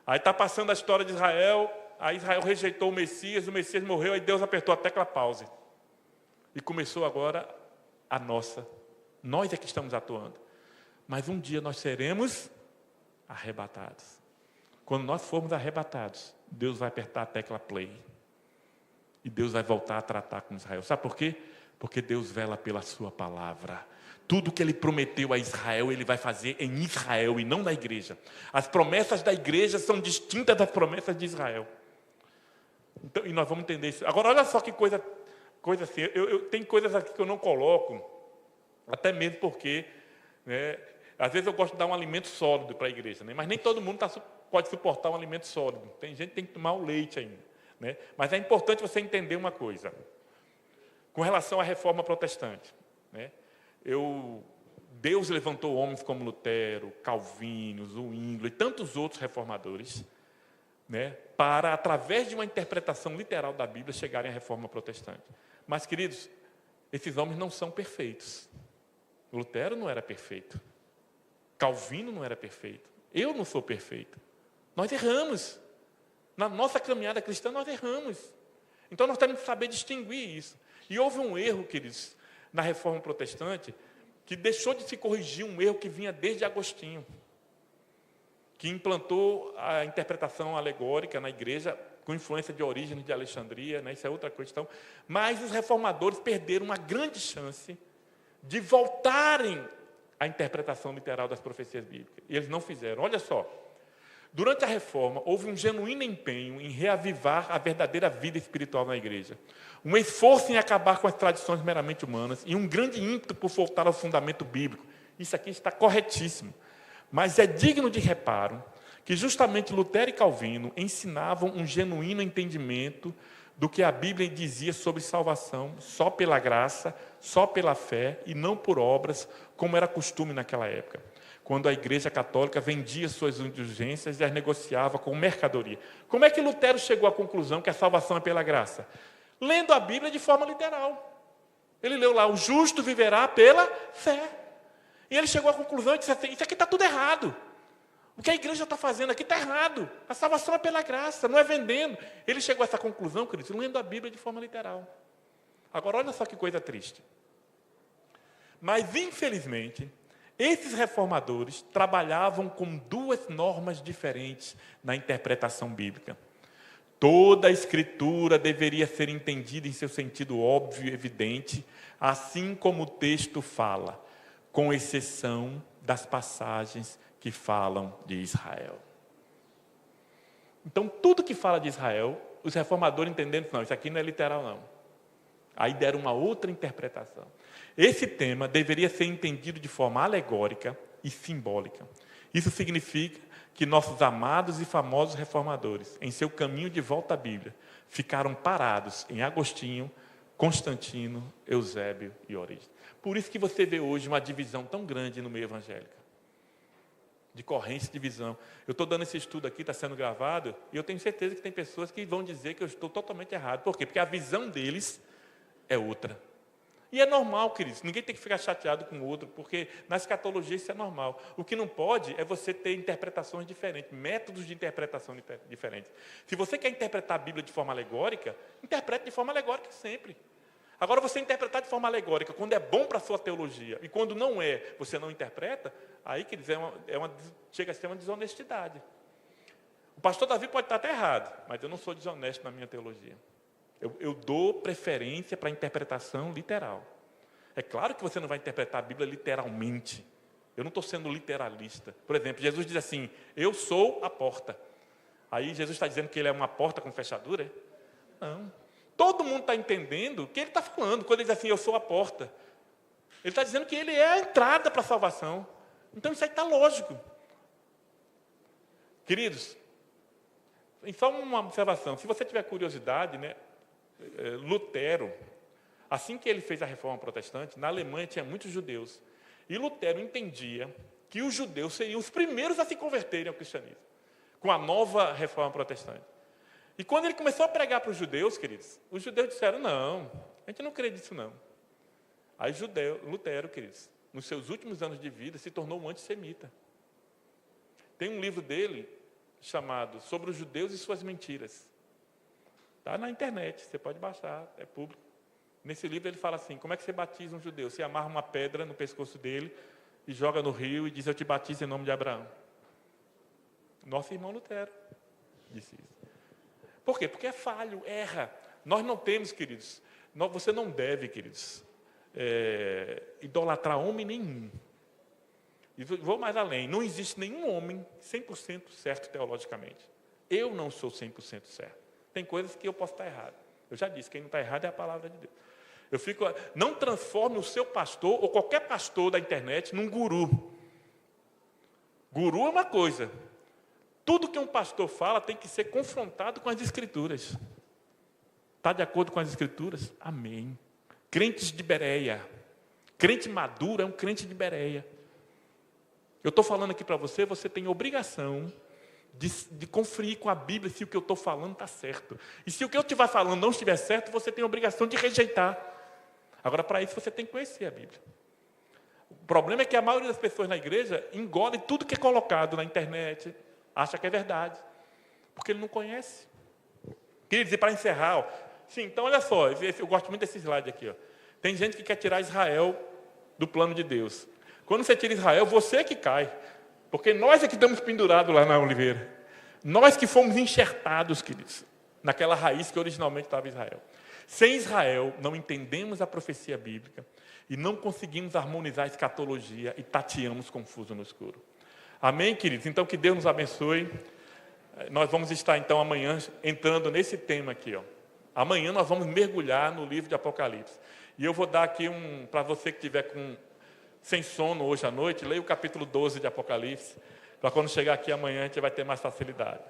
Aí está passando a história de Israel, aí Israel rejeitou o Messias morreu, aí Deus apertou a tecla pause. E começou agora a nossa. Nós é que estamos atuando. Mas um dia nós seremos arrebatados. Quando nós formos arrebatados, Deus vai apertar a tecla play. E Deus vai voltar a tratar com Israel. Sabe por quê? Porque Deus vela pela sua palavra. Tudo que Ele prometeu a Israel, Ele vai fazer em Israel e não na igreja. As promessas da igreja são distintas das promessas de Israel. Então, e nós vamos entender isso. Agora, olha só que coisa assim. Tem coisas aqui que eu não coloco, até mesmo porque, né, às vezes eu gosto de dar um alimento sólido para a igreja, né, mas nem todo mundo pode suportar um alimento sólido. Tem gente que tem que tomar o leite ainda. Né? Mas é importante você entender uma coisa. Com relação à reforma protestante, né? Deus levantou homens como Lutero, Calvino, Zwingli e tantos outros reformadores, né, para, através de uma interpretação literal da Bíblia, chegarem à reforma protestante. Mas, queridos, esses homens não são perfeitos. Lutero não era perfeito. Calvino não era perfeito. Eu não sou perfeito. Nós erramos. Na nossa caminhada cristã, nós erramos. Então, nós temos que saber distinguir isso. E houve um erro, queridos, na reforma protestante, que deixou de se corrigir um erro que vinha desde Agostinho, que implantou a interpretação alegórica na igreja, com influência de Orígenes de Alexandria, né? Isso é outra questão. Mas os reformadores perderam uma grande chance de voltarem à interpretação literal das profecias bíblicas. E eles não fizeram. Olha só, durante a reforma, houve um genuíno empenho em reavivar a verdadeira vida espiritual na igreja. Um esforço em acabar com as tradições meramente humanas e um grande ímpeto por voltar ao fundamento bíblico. Isso aqui está corretíssimo. Mas é digno de reparo que justamente Lutero e Calvino ensinavam um genuíno entendimento do que a Bíblia dizia sobre salvação só pela graça, só pela fé e não por obras, como era costume naquela época, quando a Igreja Católica vendia suas indulgências e as negociava com mercadoria. Como é que Lutero chegou à conclusão que a salvação é pela graça? Lendo a Bíblia de forma literal. Ele leu lá, o justo viverá pela fé. E ele chegou à conclusão e disse assim, isso aqui está tudo errado. O que a igreja está fazendo aqui está errado. A salvação é pela graça, não é vendendo. Ele chegou a essa conclusão, queridos, lendo a Bíblia de forma literal. Agora, olha só que coisa triste. Mas, infelizmente, esses reformadores trabalhavam com duas normas diferentes na interpretação bíblica. Toda a Escritura deveria ser entendida em seu sentido óbvio e evidente, assim como o texto fala, com exceção das passagens que falam de Israel. Então, tudo que fala de Israel, os reformadores entendendo, não, isso aqui não é literal, não. Aí deram uma outra interpretação. Esse tema deveria ser entendido de forma alegórica e simbólica. Isso significa que nossos amados e famosos reformadores, em seu caminho de volta à Bíblia, ficaram parados em Agostinho, Constantino, Eusébio e Orígenes. Por isso que você vê hoje uma divisão tão grande no meio evangélico. De corrente de divisão. Eu estou dando esse estudo aqui, está sendo gravado, e eu tenho certeza que tem pessoas que vão dizer que eu estou totalmente errado. Por quê? Porque a visão deles é outra. E é normal, queridos, ninguém tem que ficar chateado com o outro, porque na escatologia isso é normal. O que não pode é você ter interpretações diferentes, métodos de interpretação diferentes. Se você quer interpretar a Bíblia de forma alegórica, interprete de forma alegórica sempre. Agora, você interpretar de forma alegórica, quando é bom para a sua teologia, e quando não é, você não interpreta, aí, queridos, chega a ser uma desonestidade. O pastor Davi pode estar até errado, mas eu não sou desonesto na minha teologia. Eu dou preferência para a interpretação literal. É claro que você não vai interpretar a Bíblia literalmente. Eu não estou sendo literalista. Por exemplo, Jesus diz assim, eu sou a porta. Aí Jesus está dizendo que ele é uma porta com fechadura? Não. Todo mundo está entendendo o que ele está falando. Quando ele diz assim, eu sou a porta. Ele está dizendo que ele é a entrada para a salvação. Então isso aí está lógico. Queridos, só uma observação. Se você tiver curiosidade, né? Lutero, assim que ele fez a reforma protestante, na Alemanha tinha muitos judeus. E Lutero entendia que os judeus seriam os primeiros a se converterem ao cristianismo, com a nova reforma protestante. E quando ele começou a pregar para os judeus, queridos, os judeus disseram, não, a gente não crê nisso não. Aí Lutero, queridos, nos seus últimos anos de vida, se tornou um antissemita. Tem um livro dele chamado Sobre os Judeus e Suas Mentiras. Está na internet, você pode baixar, é público. Nesse livro ele fala assim, como é que você batiza um judeu? Você amarra uma pedra no pescoço dele e joga no rio e diz, eu te batizo em nome de Abraão. Nosso irmão Lutero disse isso. Por quê? Porque é falho, erra. Nós não temos, queridos, você não deve, queridos, idolatrar homem nenhum. E vou mais além, não existe nenhum homem 100% certo teologicamente. Eu não sou 100% certo. Tem coisas que eu posso estar errado. Eu já disse, quem não está errado é a palavra de Deus. Não transforme o seu pastor ou qualquer pastor da internet num guru. Guru é uma coisa. Tudo que um pastor fala tem que ser confrontado com as Escrituras. Está de acordo com as Escrituras? Amém. Crentes de Bereia. Crente maduro é um crente de Bereia. Eu estou falando aqui para você, você tem obrigação de conferir com a Bíblia se o que eu estou falando está certo. E se o que eu estiver falando não estiver certo, você tem a obrigação de rejeitar. Agora, para isso, você tem que conhecer a Bíblia. O problema é que a maioria das pessoas na igreja engole tudo que é colocado na internet, acha que é verdade, porque ele não conhece. Queria dizer, para encerrar, sim, então olha só, eu gosto muito desse slide aqui. Tem gente que quer tirar Israel do plano de Deus. Quando você tira Israel, você que cai. Porque nós é que estamos pendurados lá na oliveira. Nós que fomos enxertados, queridos, naquela raiz que originalmente estava Israel. Sem Israel, não entendemos a profecia bíblica e não conseguimos harmonizar a escatologia e tateamos confuso no escuro. Amém, queridos? Então, que Deus nos abençoe. Nós vamos estar, então, amanhã entrando nesse tema aqui. Amanhã nós vamos mergulhar no livro de Apocalipse. E eu vou dar aqui para você que estiver sem sono hoje à noite, leia o capítulo 12 de Apocalipse, para quando chegar aqui amanhã a gente vai ter mais facilidade.